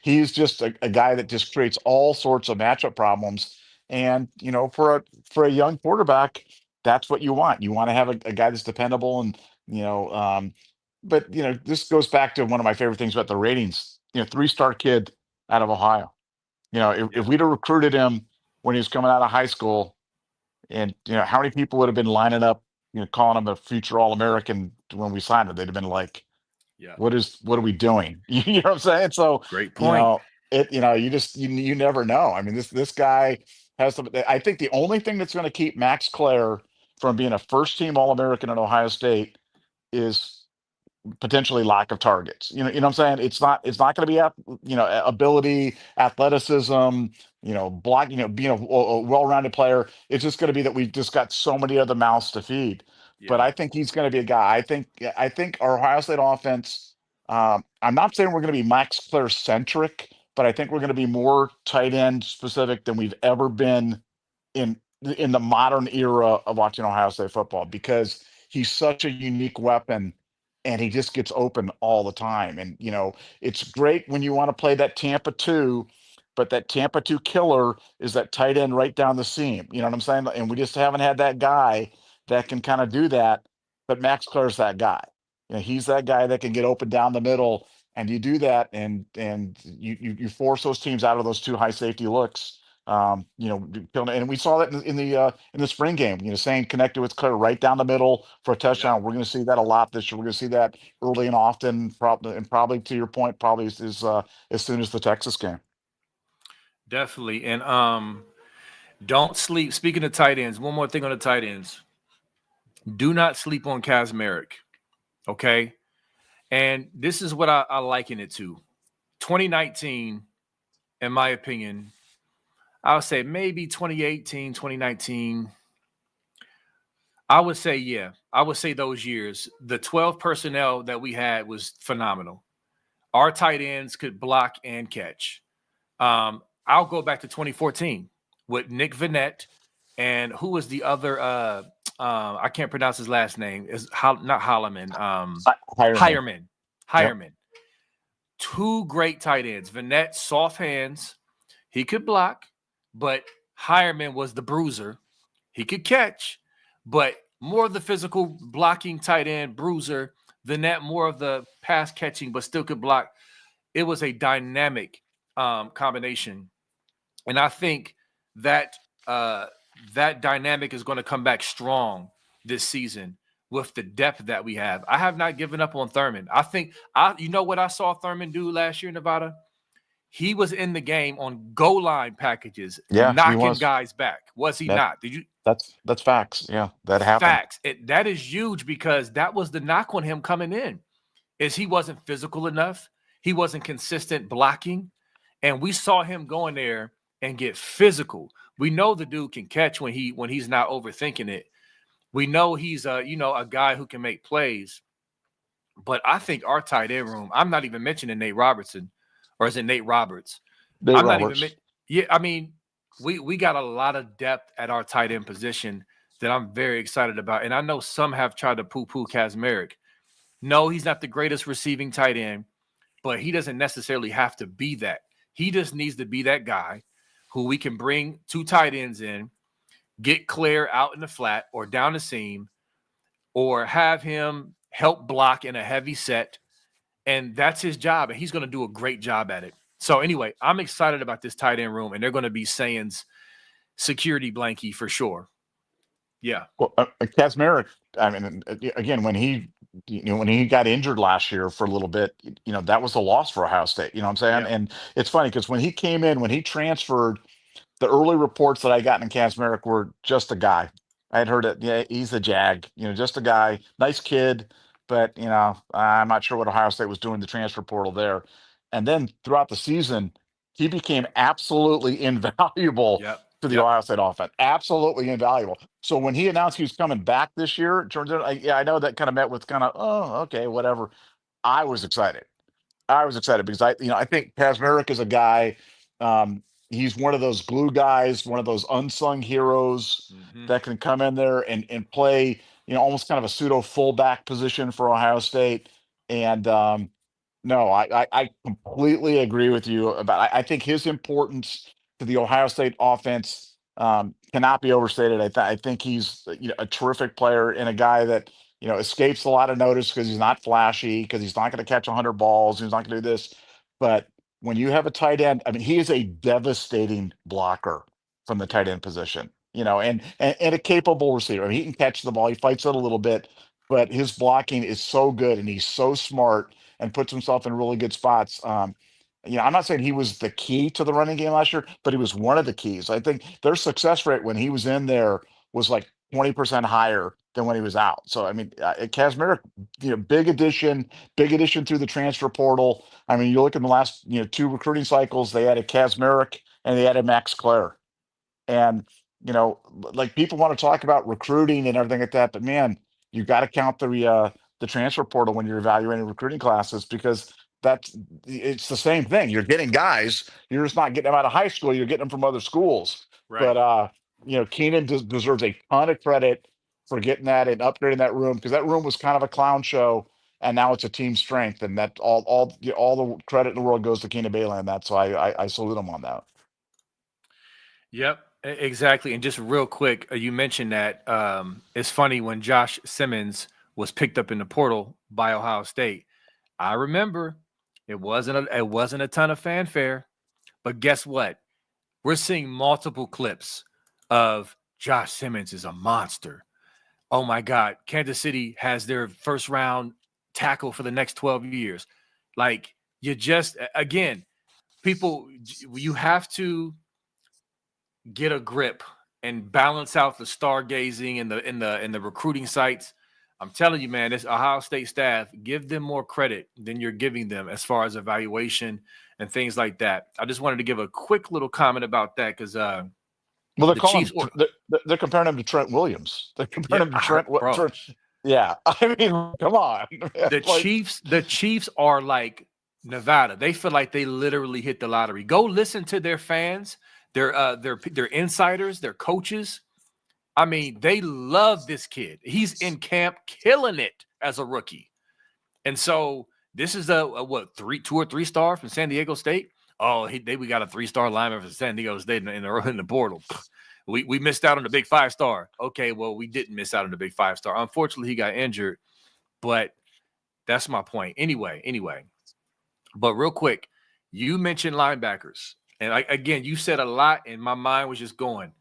he's just a guy that just creates all sorts of matchup problems. And for a young quarterback, that's what you want. You want to have a guy that's dependable and you know, but this goes back to one of my favorite things about the ratings. 3-star kid out of Ohio. If Yeah. we'd have recruited him when he was coming out of high school, and how many people would have been lining up, calling him a future All-American when we signed him? They'd have been like, Yeah. what are we doing? You know what I'm saying? So, Great you point. know, you just you never know. I mean, this guy has some. I think the only thing that's going to keep Max Clare from being a first team All-American at Ohio State is potentially lack of targets. You know what I'm saying? It's not going to be ability, athleticism, block, being a well-rounded player. It's just going to be that we've just got so many other mouths to feed. But Yeah. I think he's going to be a guy. I think our Ohio State offense. I'm not saying we're going to be Max Clare centric, but I think we're going to be more tight end specific than we've ever been in the modern era of watching Ohio State football, because he's such a unique weapon and he just gets open all the time. And it's great when you want to play that Tampa 2, but that Tampa 2 killer is that tight end right down the seam. You know what I'm saying? And we just haven't had that guy that can kind of do that. But Max Clare's that guy. He's that guy that can get open down the middle, and you do that, and you force those teams out of those 2 high safety looks. And we saw that in the spring game. Saying connected with Claire right down the middle for a Yeah. touchdown. We're going to see that a lot this year. We're going to see that early and often, probably to your point, probably as soon as the Texas game. Definitely. And don't sleep. Speaking of tight ends, one more thing on the tight ends. Do not sleep on Cas Merrick. Okay. And this is what I liken it to. 2019, in my opinion, I would say maybe 2018, 2019. I would say, yeah, I would say those years. The 12 personnel that we had was phenomenal. Our tight ends could block and catch. I'll go back to 2014 with Nick Vanette and who was the other? I can't pronounce his last name. Is not Holloman. Hireman. Hireman. Yep. Hireman. 2 great tight ends. Vanette, soft hands. He could block, but Hireman was the bruiser. He could catch, but more of the physical blocking tight end, bruiser. Vanette, more of the pass catching, but still could block. It was a dynamic combination. And I think that that dynamic is going to come back strong this season with the depth that we have. I have not given up on Thurman. I think you know what I saw Thurman do last year in Nevada? He was in the game on goal line packages, Yeah, he knocking was. guys back. Was he That not? Did you? that's facts. Yeah, that happened. Facts. That is huge because that was the knock on him coming in, is he wasn't physical enough. He wasn't consistent blocking. And we saw him go in there and get physical. We know the dude can catch when he's not overthinking it. We know he's a guy who can make plays. But I think our tight end room, I'm not even mentioning Nate Robertson, or is it Nate Roberts? Dave I'm not even Roberts. yeah, I mean, we got a lot of depth at our tight end position that I'm very excited about. And I know some have tried to poo-poo Cas Merrick. No, he's not the greatest receiving tight end, but he doesn't necessarily have to be that. He just needs to be that guy who we can bring 2 tight ends in, get Claire out in the flat or down the seam, or have him help block in a heavy set. And that's his job. And he's going to do a great job at it. So anyway, I'm excited about this tight end room, and they're going to be Sayin's security blankie for sure. Yeah. Well, Cas Merrick, I mean, again, when he got injured last year for a little bit, that was a loss for Ohio State. You know what I'm saying? Yeah. And it's funny because when he transferred, the early reports that I got in Cas Merrick were just a guy. I had heard it. Yeah, he's a jag. Just a guy, nice kid, but I'm not sure what Ohio State was doing in the transfer portal there. And then throughout the season, he became absolutely invaluable Yep. to the Yep. Ohio State offense. Absolutely invaluable. So when he announced he was coming back this year, it turns out, I know that kind of met with kind of, oh, okay, whatever. I was excited. I was excited because I think Cas Merrick is a guy. Um, he's one of those glue guys, one of those unsung heroes Hmm. that can come in there and play, almost kind of a pseudo fullback position for Ohio State. And no, I completely agree with you about. I think his importance to the Ohio State offense cannot be overstated. I think he's a terrific player and a guy that escapes a lot of notice because he's not flashy, because he's not going to catch 100 balls, he's not going to do this. But when you have a tight end, I mean, he is a devastating blocker from the tight end position. And a capable receiver. I mean, he can catch the ball. He fights it a little bit, but his blocking is so good, and he's so smart and puts himself in really good spots. I'm not saying he was the key to the running game last year, but he was one of the keys. I think their success rate when he was in there was like 20% higher than when he was out. So I mean, Cas Merrick, big addition through the transfer portal. I mean, you look at the last two recruiting cycles, they added Cas Merrick and they added Max Clare. And like people want to talk about recruiting and everything like that, but man, you got to count the transfer portal when you're evaluating recruiting classes, because it's the same thing. You're getting guys, you're just not getting them out of high school, you're getting them from other schools. Right. But Keenan deserves a ton of credit for getting that and upgrading that room, because that room was kind of a clown show, and now it's a team strength, and that all the credit in the world goes to Keenan Bailey, and that's why I salute him on that. Yep, exactly. And just real quick, you mentioned that it's funny when Josh Simmons was picked up in the portal by Ohio State. I remember it wasn't a ton of fanfare, but guess what? We're seeing multiple clips of Josh Simmons is a monster. Oh my God, Kansas City has their first round tackle for the next 12 years. Like you just again, people, you have to get a grip and balance out the stargazing and the recruiting sites. I'm telling you, man, this Ohio State staff, give them more credit than you're giving them as far as evaluation and things like that. I just wanted to give a quick little comment about that because Well, they're the calling Chiefs, him. They're comparing him to Trent Williams. They're yeah, comparing him to I heard, bro, Trent. Yeah, I mean, come on. the Like, Chiefs are like Nevada. They feel like they literally hit the lottery. Go listen to their fans, their insiders, their coaches. I mean, they love this kid. He's in camp killing it as a rookie. And so this is a 2 or 3 star from San Diego State. Oh, we got a 3-star lineman from San Diego State in the portal. We missed out on the big 5-star. Okay, well, we didn't miss out on the big 5-star. Unfortunately, he got injured, but that's my point. Anyway. But real quick, you mentioned linebackers. And again, you said a lot, and my mind was just going.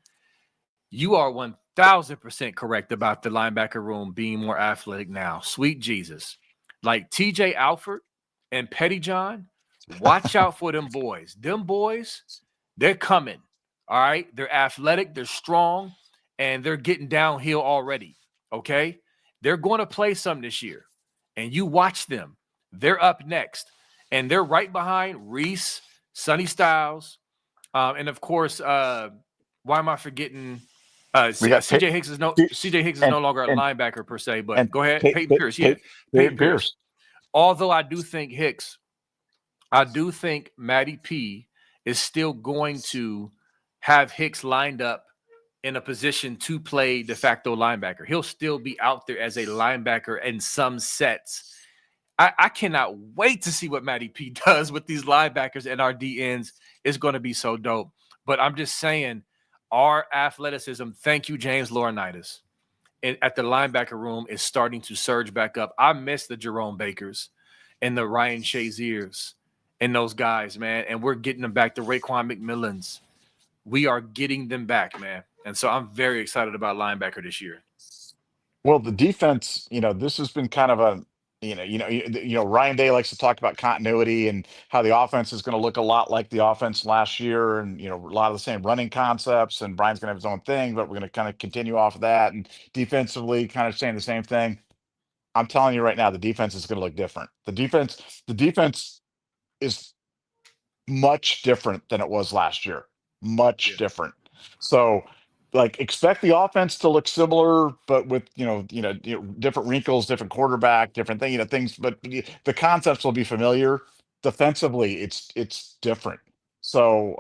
You are 1000% correct about the linebacker room being more athletic now. Sweet Jesus. Like TJ Alford and Petty John, watch out for them boys. Them boys, they're coming. All right. They're athletic, they're strong, and they're getting downhill already. Okay. They're going to play some this year. And you watch them. They're up next. And they're right behind Reese, Sonny Styles, and of course, why am I forgetting? we got CJ Hicks is no and longer a and linebacker per se, but and go ahead, Peyton Pierce. Yeah, Peyton Peyton Pierce. Pierce. Although I do think Matty P is still going to have Hicks lined up in a position to play de facto linebacker. He'll still be out there as a linebacker in some sets. I cannot wait to see what Matty P does with these linebackers and our DNs. It's going to be so dope. But I'm just saying, our athleticism, thank you, James Laurinaitis, at the linebacker room is starting to surge back up. I miss the Jerome Bakers and the Ryan Shaziers and those guys, man. And we're getting them back. The Raekwon McMillans. We are getting them back, man. And so I'm very excited about linebacker this year. Well, the defense, this has been kind of a, Ryan Day likes to talk about continuity and how the offense is going to look a lot like the offense last year, and a lot of the same running concepts. And Brian's going to have his own thing, but we're going to kind of continue off of that. And defensively, kind of saying the same thing. I'm telling you right now, the defense is going to look different. The defense is much different than it was last year. Much Yeah. different. So, like, expect the offense to look similar, but with different wrinkles, different quarterback, different things. But the concepts will be familiar. Defensively, it's different. So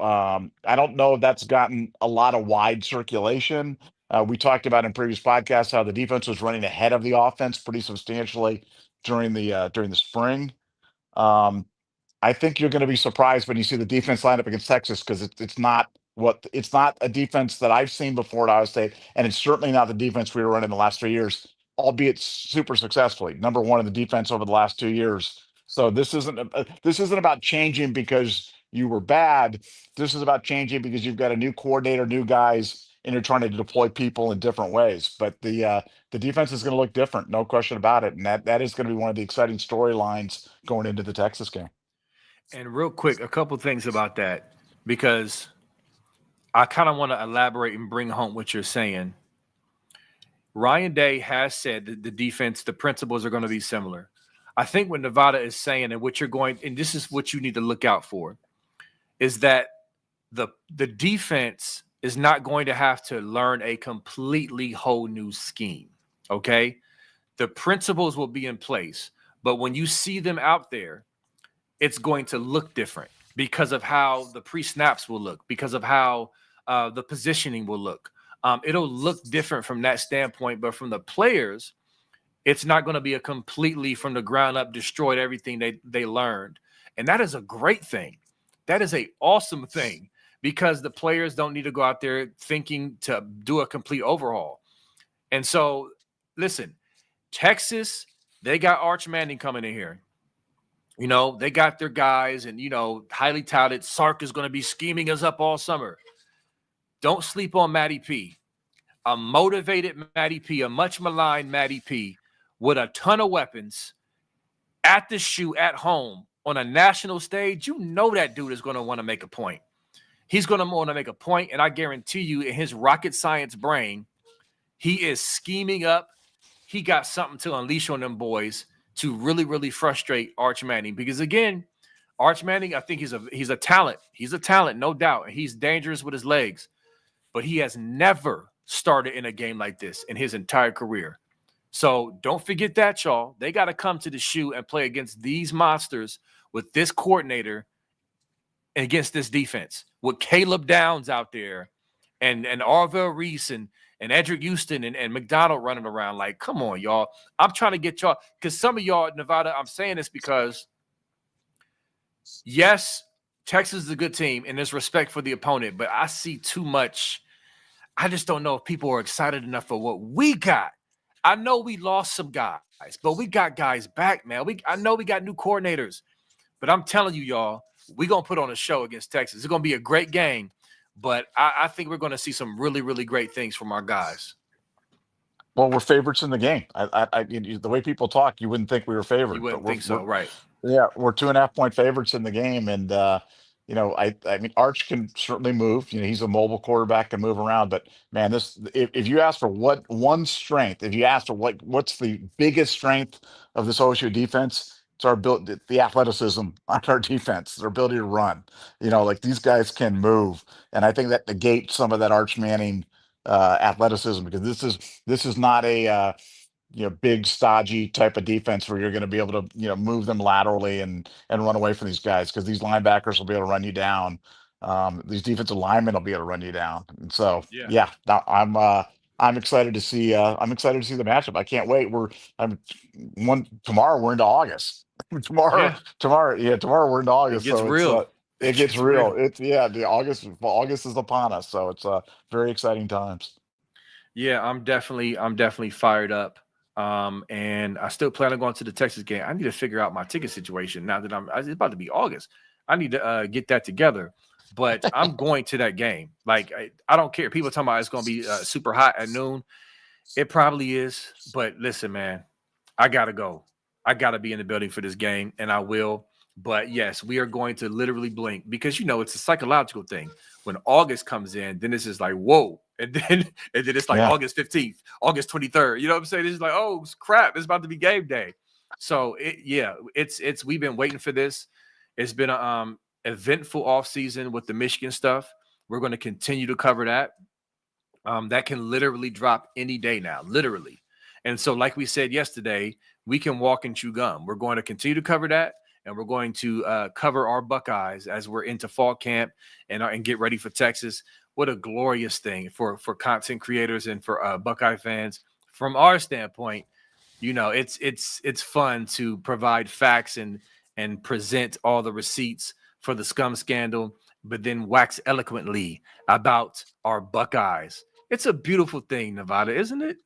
I don't know if that's gotten a lot of wide circulation. We talked about in previous podcasts how the defense was running ahead of the offense pretty substantially during the spring. Um, I think you're going to be surprised when you see the defense line up against Texas, because it's not a defense that I've seen before at Iowa State, and it's certainly not the defense we were running the last 3 years, albeit super successfully. Number one in the defense over the last 2 years. So this isn't about changing because you were bad. This is about changing because you've got a new coordinator, new guys, and you're trying to deploy people in different ways. But the defense is going to look different, no question about it, and that is going to be one of the exciting storylines going into the Texas game. And real quick, a couple things about that, because I kind of want to elaborate and bring home what you're saying. Ryan Day has said that the defense, the principles are going to be similar. I think what Nevada is saying, and what you're going, and this is what you need to look out for, is that the defense is not going to have to learn a completely whole new scheme. Okay, the principles will be in place, but when you see them out there, it's going to look different because of how the pre-snaps will look, because of how the positioning will look. It'll look different from that standpoint, but from the players, it's not going to be a completely from the ground up destroyed everything they learned. And that is a great thing. That is an awesome thing, because the players don't need to go out there thinking to do a complete overhaul. And so, listen, Texas, they got Arch Manning coming in here. They got their guys, and, highly touted Sark is going to be scheming us up all summer. Don't sleep on Matty P. A motivated Matty P, a much maligned Matty P, with a ton of weapons at the shoe at home on a national stage. That dude is going to want to make a point. He's going to want to make a point, and I guarantee you, in his rocket science brain, he is scheming up. He got something to unleash on them boys to really, really frustrate Arch Manning. Because, again, Arch Manning, I think he's a talent. He's a talent, no doubt. He's dangerous with his legs. But he has never started in a game like this in his entire career. So don't forget that, y'all. They got to come to the shoe and play against these monsters with this coordinator and against this defense with Caleb Downs out there and Arvell Reese and Eddrick Houston and McDonald running around. Like, come on, y'all. I'm trying to get y'all, because some of y'all, Nevada, I'm saying this because, yes, Texas is a good team and there's respect for the opponent, but I see too much. I just don't know if people are excited enough for what we got. I know we lost some guys, but we got guys back, man. I know we got new coordinators, but I'm telling you, y'all, we're going to put on a show against Texas. It's going to be a great game, but I think we're going to see some really, really great things from our guys. Well, we're favorites in the game. The way people talk, you wouldn't think we were favored. You wouldn't think so, right? Yeah, we're 2.5-point favorites in the game, and I mean, Arch can certainly move. He's a mobile quarterback, can move around. But man, if you ask for if you ask for what's the biggest strength of this OSU defense, it's our the athleticism on our defense, their ability to run. Like, these guys can move, and I think that negates some of that Arch Manning athleticism, because this is not a big stodgy type of defense where you're going to be able to move them laterally and run away from these guys, because these linebackers will be able to run you down. These defensive linemen will be able to run you down. And so I'm excited to see the matchup. I can't wait. Tomorrow we're into August. Tomorrow we're into August. It gets so real. It gets real. August is upon us. So it's very exciting times. Yeah, I'm definitely fired up. And I still plan on going to the Texas game. I need to figure out my ticket situation now that it's about to be August. I need to get that together. But I'm going to that game. Like, I don't care. People talking about it's going to be super hot at noon. It probably is. But listen, man, I got to go. I got to be in the building for this game, and I will. But yes, we are going to literally blink, because it's a psychological thing. When August comes in, then this is like, whoa. And then it's like August 15th, August 23rd. You know what I'm saying? It's like, oh crap, it's about to be game day. So we've been waiting for this. It's been an eventful offseason with the Michigan stuff. We're going to continue to cover that. That can literally drop any day now, literally. And so, like we said yesterday, we can walk and chew gum. We're going to continue to cover that, and we're going to cover our Buckeyes as we're into fall camp and get ready for Texas. What a glorious thing for content creators and for Buckeye fans. From our standpoint, it's fun to provide facts and present all the receipts for the scum scandal, but then wax eloquently about our Buckeyes. It's a beautiful thing, Nevada, isn't it?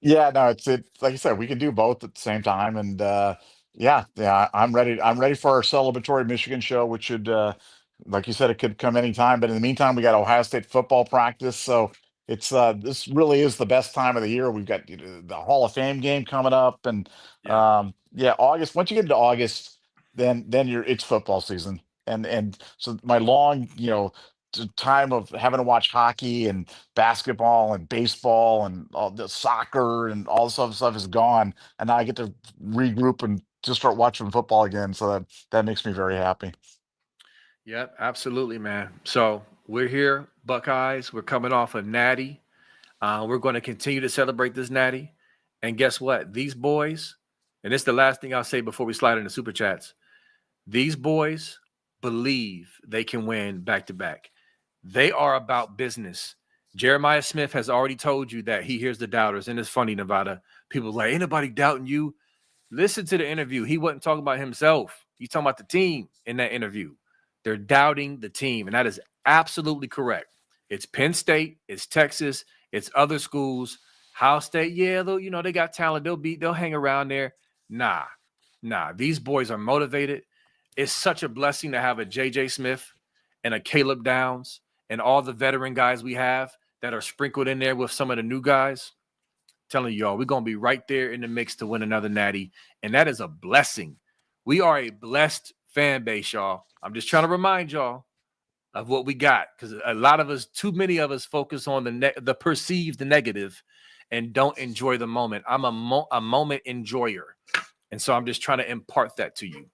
Yeah, no, it's like I said, we can do both at the same time. And yeah, I'm ready. I'm ready for our celebratory Michigan show, which should like you said, it could come anytime. But in the meantime, we got Ohio State football practice. So it's this really is the best time of the year. We've got the Hall of Fame game coming up. And Yeah. yeah, August, once you get into August, then it's football season. And so my long, time of having to watch hockey and basketball and baseball and all the soccer and all this other stuff is gone, and now I get to regroup and just start watching football again. So that makes me very happy. Yep, absolutely, man. So we're here, Buckeyes. We're coming off a natty. We're going to continue to celebrate this natty. And guess what? These boys, and it's the last thing I'll say before we slide into super chats. These boys believe they can win back to back. They are about business. Jeremiah Smith has already told you that he hears the doubters. And it's funny, Nevada. People like, ain't nobody doubting you. Listen to the interview. He wasn't talking about himself. He's talking about the team in that interview. They're doubting the team. And that is absolutely correct. It's Penn State, it's Texas, it's other schools. Ohio State, yeah, they got talent. They'll hang around there. Nah. These boys are motivated. It's such a blessing to have a JJ Smith and a Caleb Downs and all the veteran guys we have that are sprinkled in there with some of the new guys. Telling y'all, we're going to be right there in the mix to win another natty. And that is a blessing. We are a blessed fan base, y'all. I'm just trying to remind y'all of what we got, because a lot of us, too many of us, focus on the perceived negative and don't enjoy the moment. I'm a moment enjoyer. And so I'm just trying to impart that to you.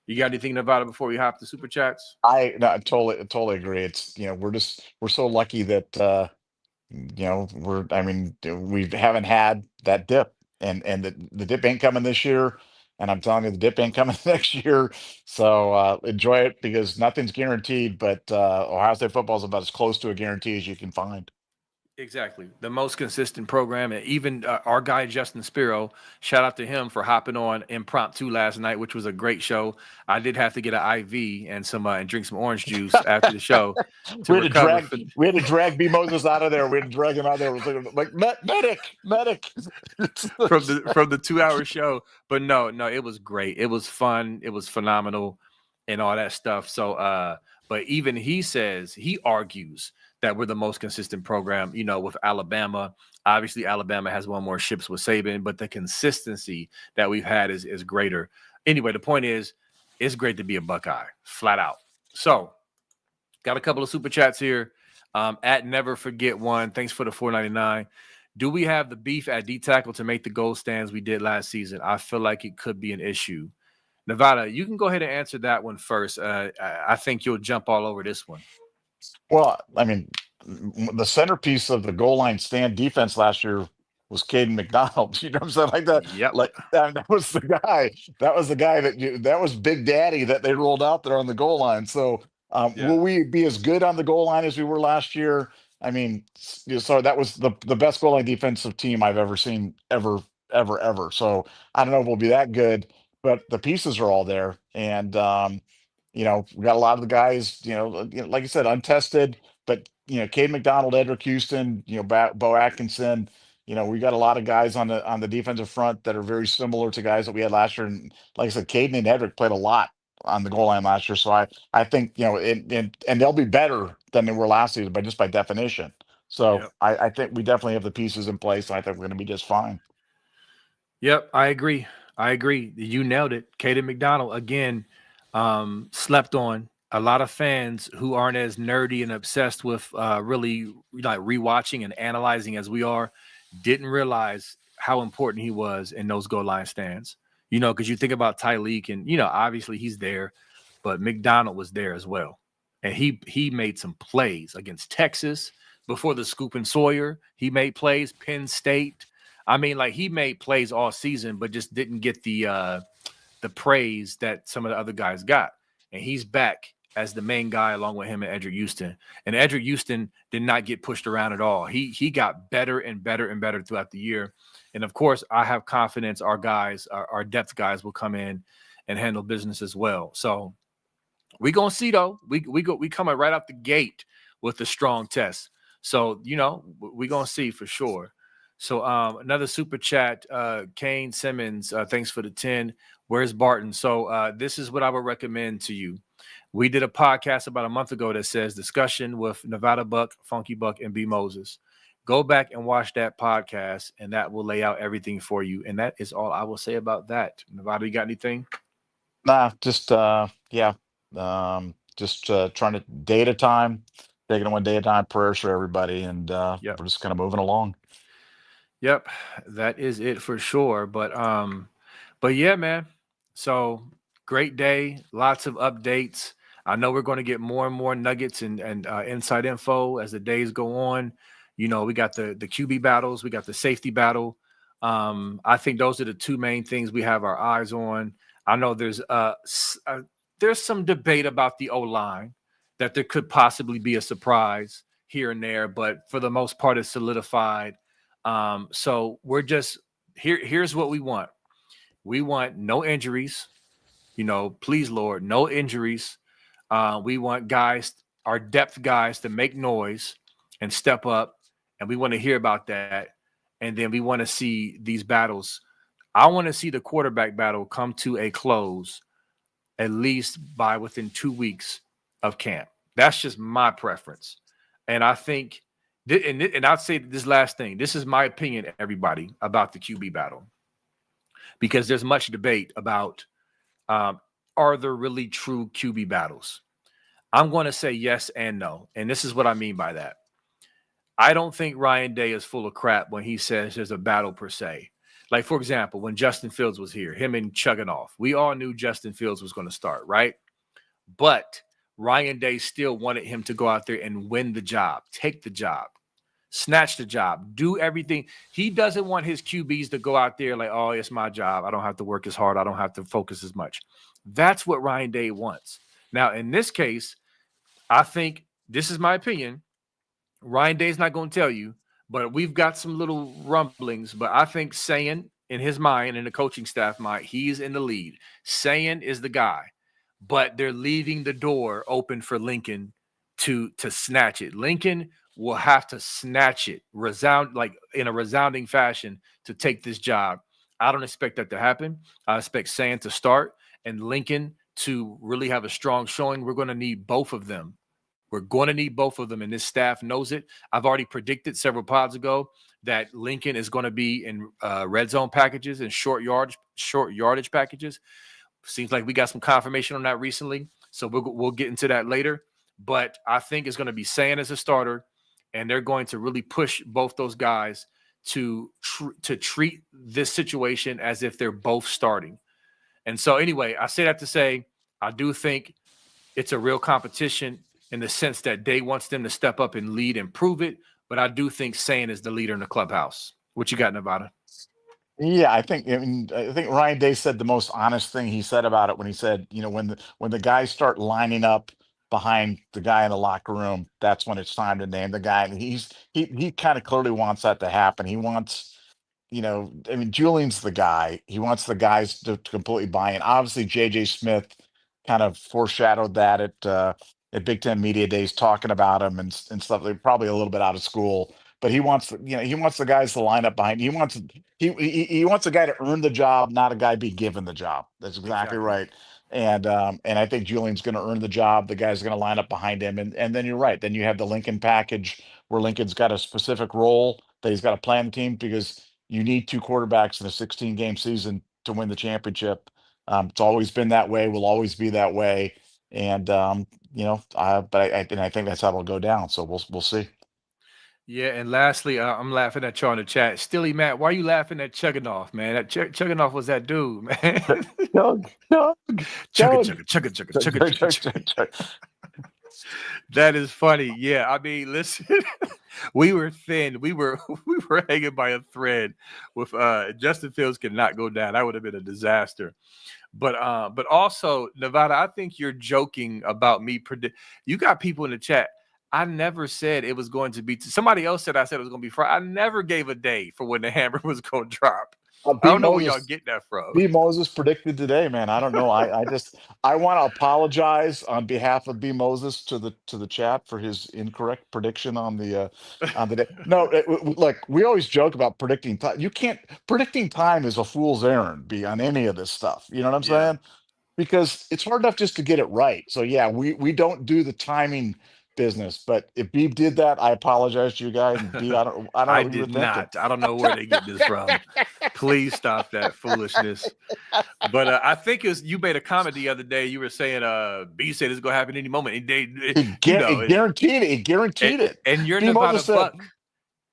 You got anything about it before we hop to super chats? I totally agree. It's we're so lucky that we haven't had that dip, and the dip ain't coming this year, and I'm telling you, the dip ain't coming next year. So enjoy it, because nothing's guaranteed, but Ohio State football is about as close to a guarantee as you can find. Exactly. The most consistent program. And even our guy, Justin Spiro, shout out to him for hopping on Impromptu last night, which was a great show. I did have to get an IV and and drink some orange juice after the show to we had to recover. drag B Moses out of there. We had to drag him out there. It was like medic. from the 2 hour show. But no, it was great. It was fun. It was phenomenal and all that stuff. So, but even he argues that we're the most consistent program, with Alabama. Obviously, Alabama has won more ships with Saban, but the consistency that we've had is greater. Anyway, the point is, it's great to be a Buckeye, flat out. So, got a couple of super chats here. At Never Forget One, thanks for the $4.99. Do we have the beef at D tackle to make the goal stands we did last season? I feel like it could be an issue. Nevada, you can go ahead and answer that one first. I think you'll jump all over this one. Well, I mean, the centerpiece of the goal line stand defense last year was Caden McDonald. You know what I'm saying? Like that. Yep. Like that was the guy. That was the guy that was Big Daddy that they rolled out there on the goal line. So will we be as good on the goal line as we were last year? I mean, so that was the best goal line defensive team I've ever seen, ever. So I don't know if we'll be that good, but the pieces are all there. And we got a lot of the guys, like I said, untested, but Cade McDonald, Eddrick Houston, Bo Atkinson, we got a lot of guys on the defensive front that are very similar to guys that we had last year. And like I said, Caden and Eddrick played a lot on the goal line last year. So I think, and they'll be better than they were last season, but just by definition. So Yep. I think we definitely have the pieces in place. And I think we're going to be just fine. Yep, I agree. You nailed it. Caden McDonald, again, slept on. A lot of fans who aren't as nerdy and obsessed with really like rewatching and analyzing as we are didn't realize how important he was in those goal line stands. Because you think about Tyleek and, obviously he's there, but McDonald was there as well. and he made some plays against Texas before the Scoop and Sawyer. He made plays. Penn State. I mean, like he made plays all season, but just didn't get the praise that some of the other guys got. And he's back as the main guy along with him and Eddrick Houston. And Eddrick Houston did not get pushed around at all. He got better and better and better throughout the year. And of course, I have confidence our guys, our depth guys will come in and handle business as well. So we gonna see though. We coming right out the gate with a strong test. So we gonna see for sure. So another super chat, Kane Simmons, thanks for the 10. Where's Barton? So this is what I would recommend to you. We did a podcast about a month ago that says discussion with Nevada Buck, Funky Buck, and B Moses. Go back and watch that podcast, and that will lay out everything for you. And that is all I will say about that. Nevada, you got anything? Nah, just just trying to day at a time, taking it one day at a time. Prayers for everybody, and Yep. we're just kind of moving along. Yep, that is it for sure. But yeah, man. So great day, lots of updates. I know we're going to get more and more nuggets and inside info as the days go on. We got the QB battles, we got the safety battle. I think those are the two main things we have our eyes on. I know there's some debate about the O-line, that there could possibly be a surprise here and there, but for the most part, it's solidified. So we're just here's what we want. We want no injuries, please, Lord, no injuries. We want guys, our depth guys, to make noise and step up. And we want to hear about that. And then we want to see these battles. I want to see the quarterback battle come to a close at least by within 2 weeks of camp. That's just my preference. And I think, and I'll say this last thing. This is my opinion, everybody, about the QB battle. Because there's much debate about are there really true QB battles? I'm going to say yes and no. And this is what I mean by that. I don't think Ryan Day is full of crap when he says there's a battle per se. Like, for example, when Justin Fields was here, him and Chugginoff, we all knew Justin Fields was going to start, right? But Ryan Day still wanted him to go out there and win the job, take the job, snatch the job, do everything. He doesn't want his QBs to go out there like, oh, it's my job. I don't have to work as hard. I don't have to focus as much. That's what Ryan Day wants. Now, in this case, I think, this is my opinion, Ryan Day's not going to tell you, but we've got some little rumblings. But I think Sayan, in his mind and the coaching staff mind, he's in the lead. Sayan is the guy, but they're leaving the door open for Lincoln to snatch it. Lincoln will have to snatch it, in a resounding fashion, to take this job. I don't expect that to happen. I expect Sayan to start and Lincoln to really have a strong showing. We're going to need both of them. We're going to need both of them, and this staff knows it. I've already predicted several pods ago that Lincoln is going to be in red zone packages and short yardage packages. Seems like we got some confirmation on that recently, so we'll get into that later. But I think it's going to be Sayan as a starter, and they're going to really push both those guys to treat this situation as if they're both starting. And so anyway, I say that to say I do think it's a real competition in the sense that Day wants them to step up and lead and prove it. But I do think Sayan is the leader in the clubhouse. What you got, Nevada? Yeah, I think Ryan Day said the most honest thing he said about it when he said, when the guys start lining up behind the guy in the locker room, that's when it's time to name the guy. And he kind of clearly wants that to happen. He wants, Julian's the guy. He wants the guys to completely buy in. Obviously, JJ Smith kind of foreshadowed that at Big Ten Media Days, talking about him and stuff. They're probably a little bit out of school, but he wants the guys to line up behind. He wants a guy to earn the job, not a guy be given the job. That's exactly right. And I think Julian's going to earn the job. The guy's going to line up behind him, and then you're right. Then you have the Lincoln package where Lincoln's got a specific role that he's got to play on the team, because you need two quarterbacks in a 16-game season to win the championship. It's always been that way. Will always be that way. And I think that's how it'll go down. So we'll see. Yeah, and lastly, I'm laughing at you on the chat. Stilly Matt, why are you laughing at Chugginoff, man? That Chugginoff was that dude, man. Chug. That is funny. Yeah, I mean, listen, we were thin. We were hanging by a thread with Justin Fields could not go down. That would have been a disaster. But also, Nevada, I think you're joking about me predict. You got people in the chat. I never said it was going to be. Somebody else said I said it was going to be Friday. I never gave a day for when the hammer was going to drop. I B don't know where y'all Moses, get that from. B Moses predicted today, man. I don't know. I want to apologize on behalf of B Moses to the chat for his incorrect prediction on the day. No, like we always joke about predicting time. You can't predicting time is a fool's errand. Be on any of this stuff. You know what I'm Yeah. saying? Because it's hard enough just to get it right. So yeah, we don't do the timing business. But if B did that, I apologize to you guys. And B, I don't know I what you were did thinking. not. I don't know where they get this from. Please stop that foolishness. But I think it's you made a comment the other day. You were saying B said it's gonna happen any moment. And they, you know, It guaranteed it. He guaranteed it. and you're B Nevada Moses said, Buck.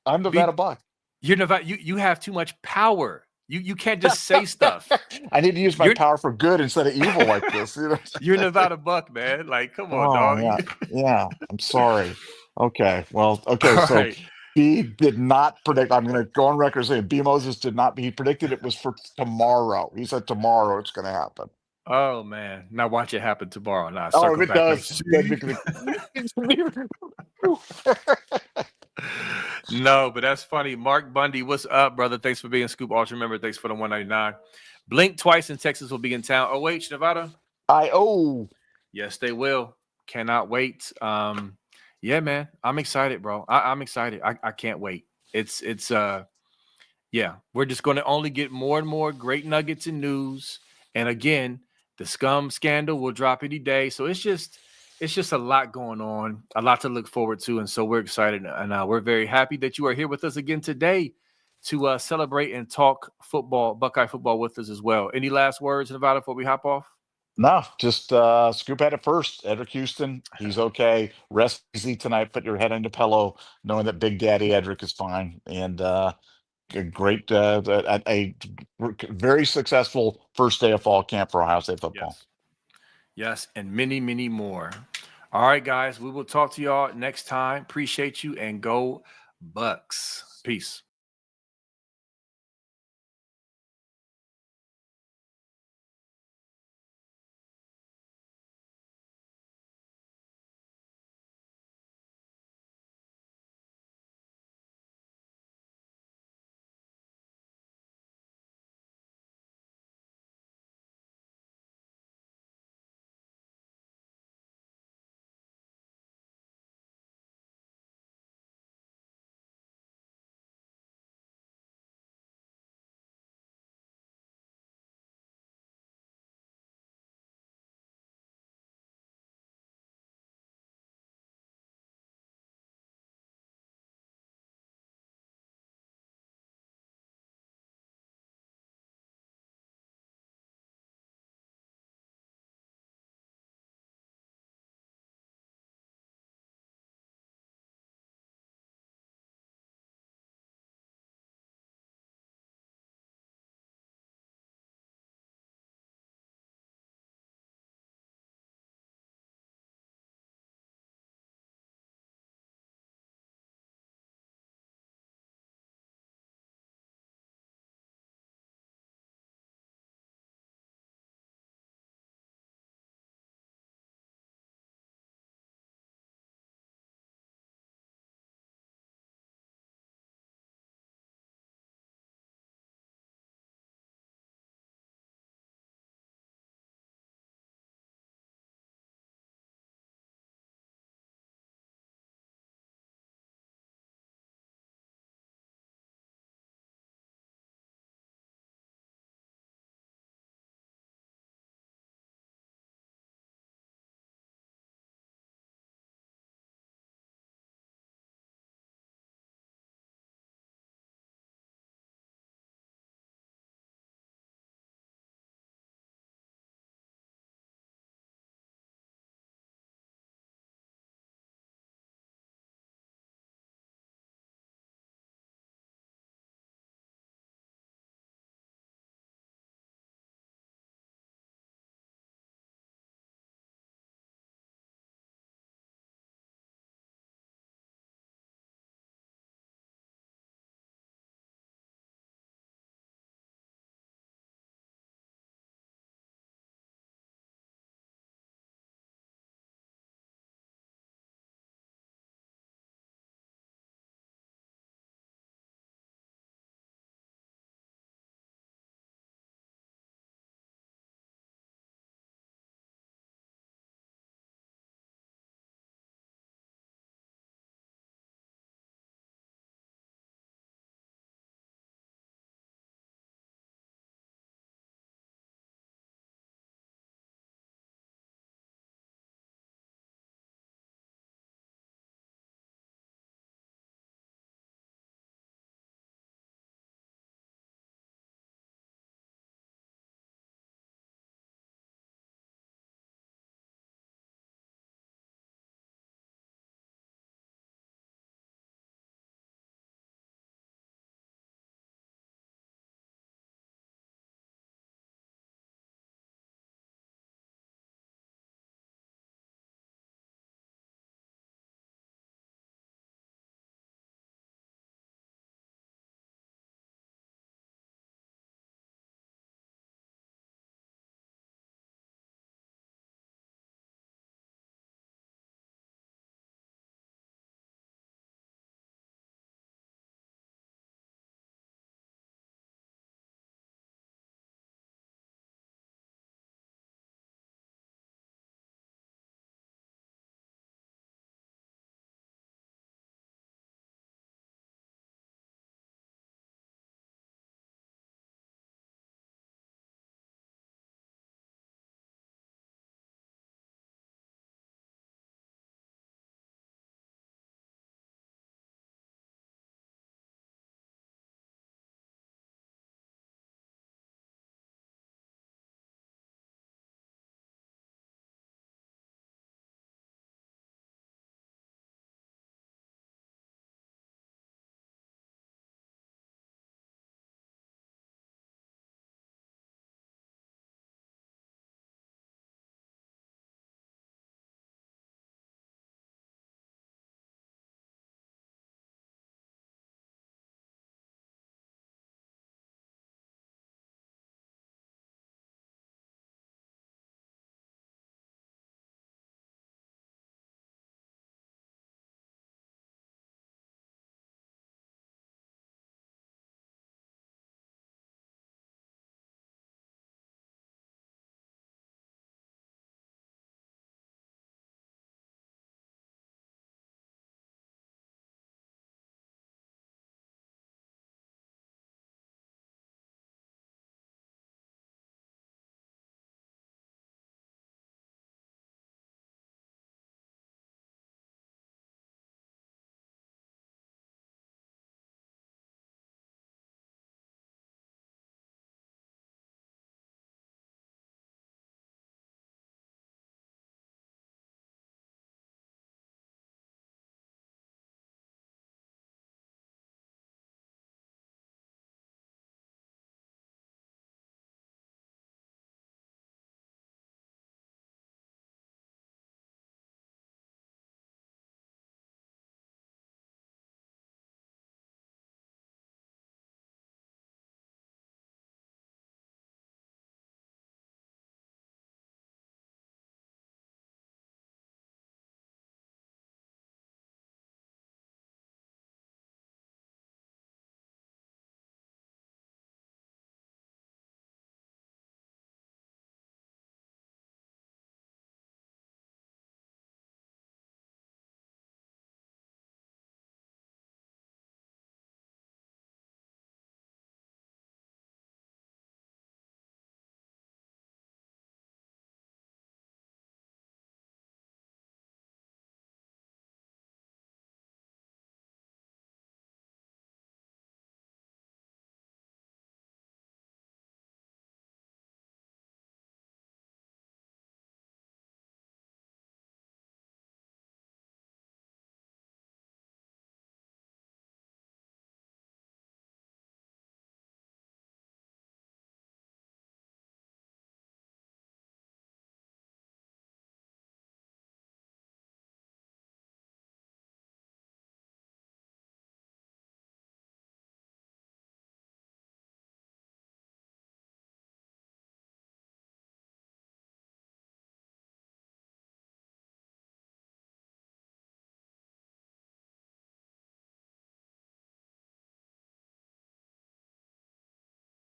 "I'm Nevada Buck." You're Nevada. You have too much power. You can't just say stuff. I need to use my You're power for good instead of evil like this. You know? you're Nevada Buck, man. Like, come on, Oh dog. yeah, yeah. I'm sorry. Okay, well, okay. All So right. B did not predict. I'm going to go on record saying B Moses did not. He predicted it was for tomorrow. He said tomorrow it's going to happen. Oh man. Now watch it happen tomorrow. Now Oh, if circle it back like does, then see. we can. No, but that's funny. Mark Bundy, what's up, brother? Thanks for being Scoop Ultra member. Thanks for the 199. Blink twice in Texas will be in town. OH, Nevada? Yes, they will. Cannot wait. Yeah, man. I'm excited, bro. I'm excited. I can't wait. It's yeah, we're just gonna only get more and more great nuggets and news. And again, the scum scandal will drop any day. So it's just a lot going on, a lot to look forward to. And so we're excited. And we're very happy that you are here with us again today to celebrate and talk football, Buckeye football with us as well. Any last words, Nevada, before we hop off? No, just Scoop had it first. Eddrick Houston, he's okay. Rest easy tonight. Put your head on the pillow, knowing that Big Daddy Eddrick is fine. And a great, a very successful first day of fall camp for Ohio State football. Yes. Yes, and many, many more. All right, guys, we will talk to y'all next time. Appreciate you and go Bucks. Peace.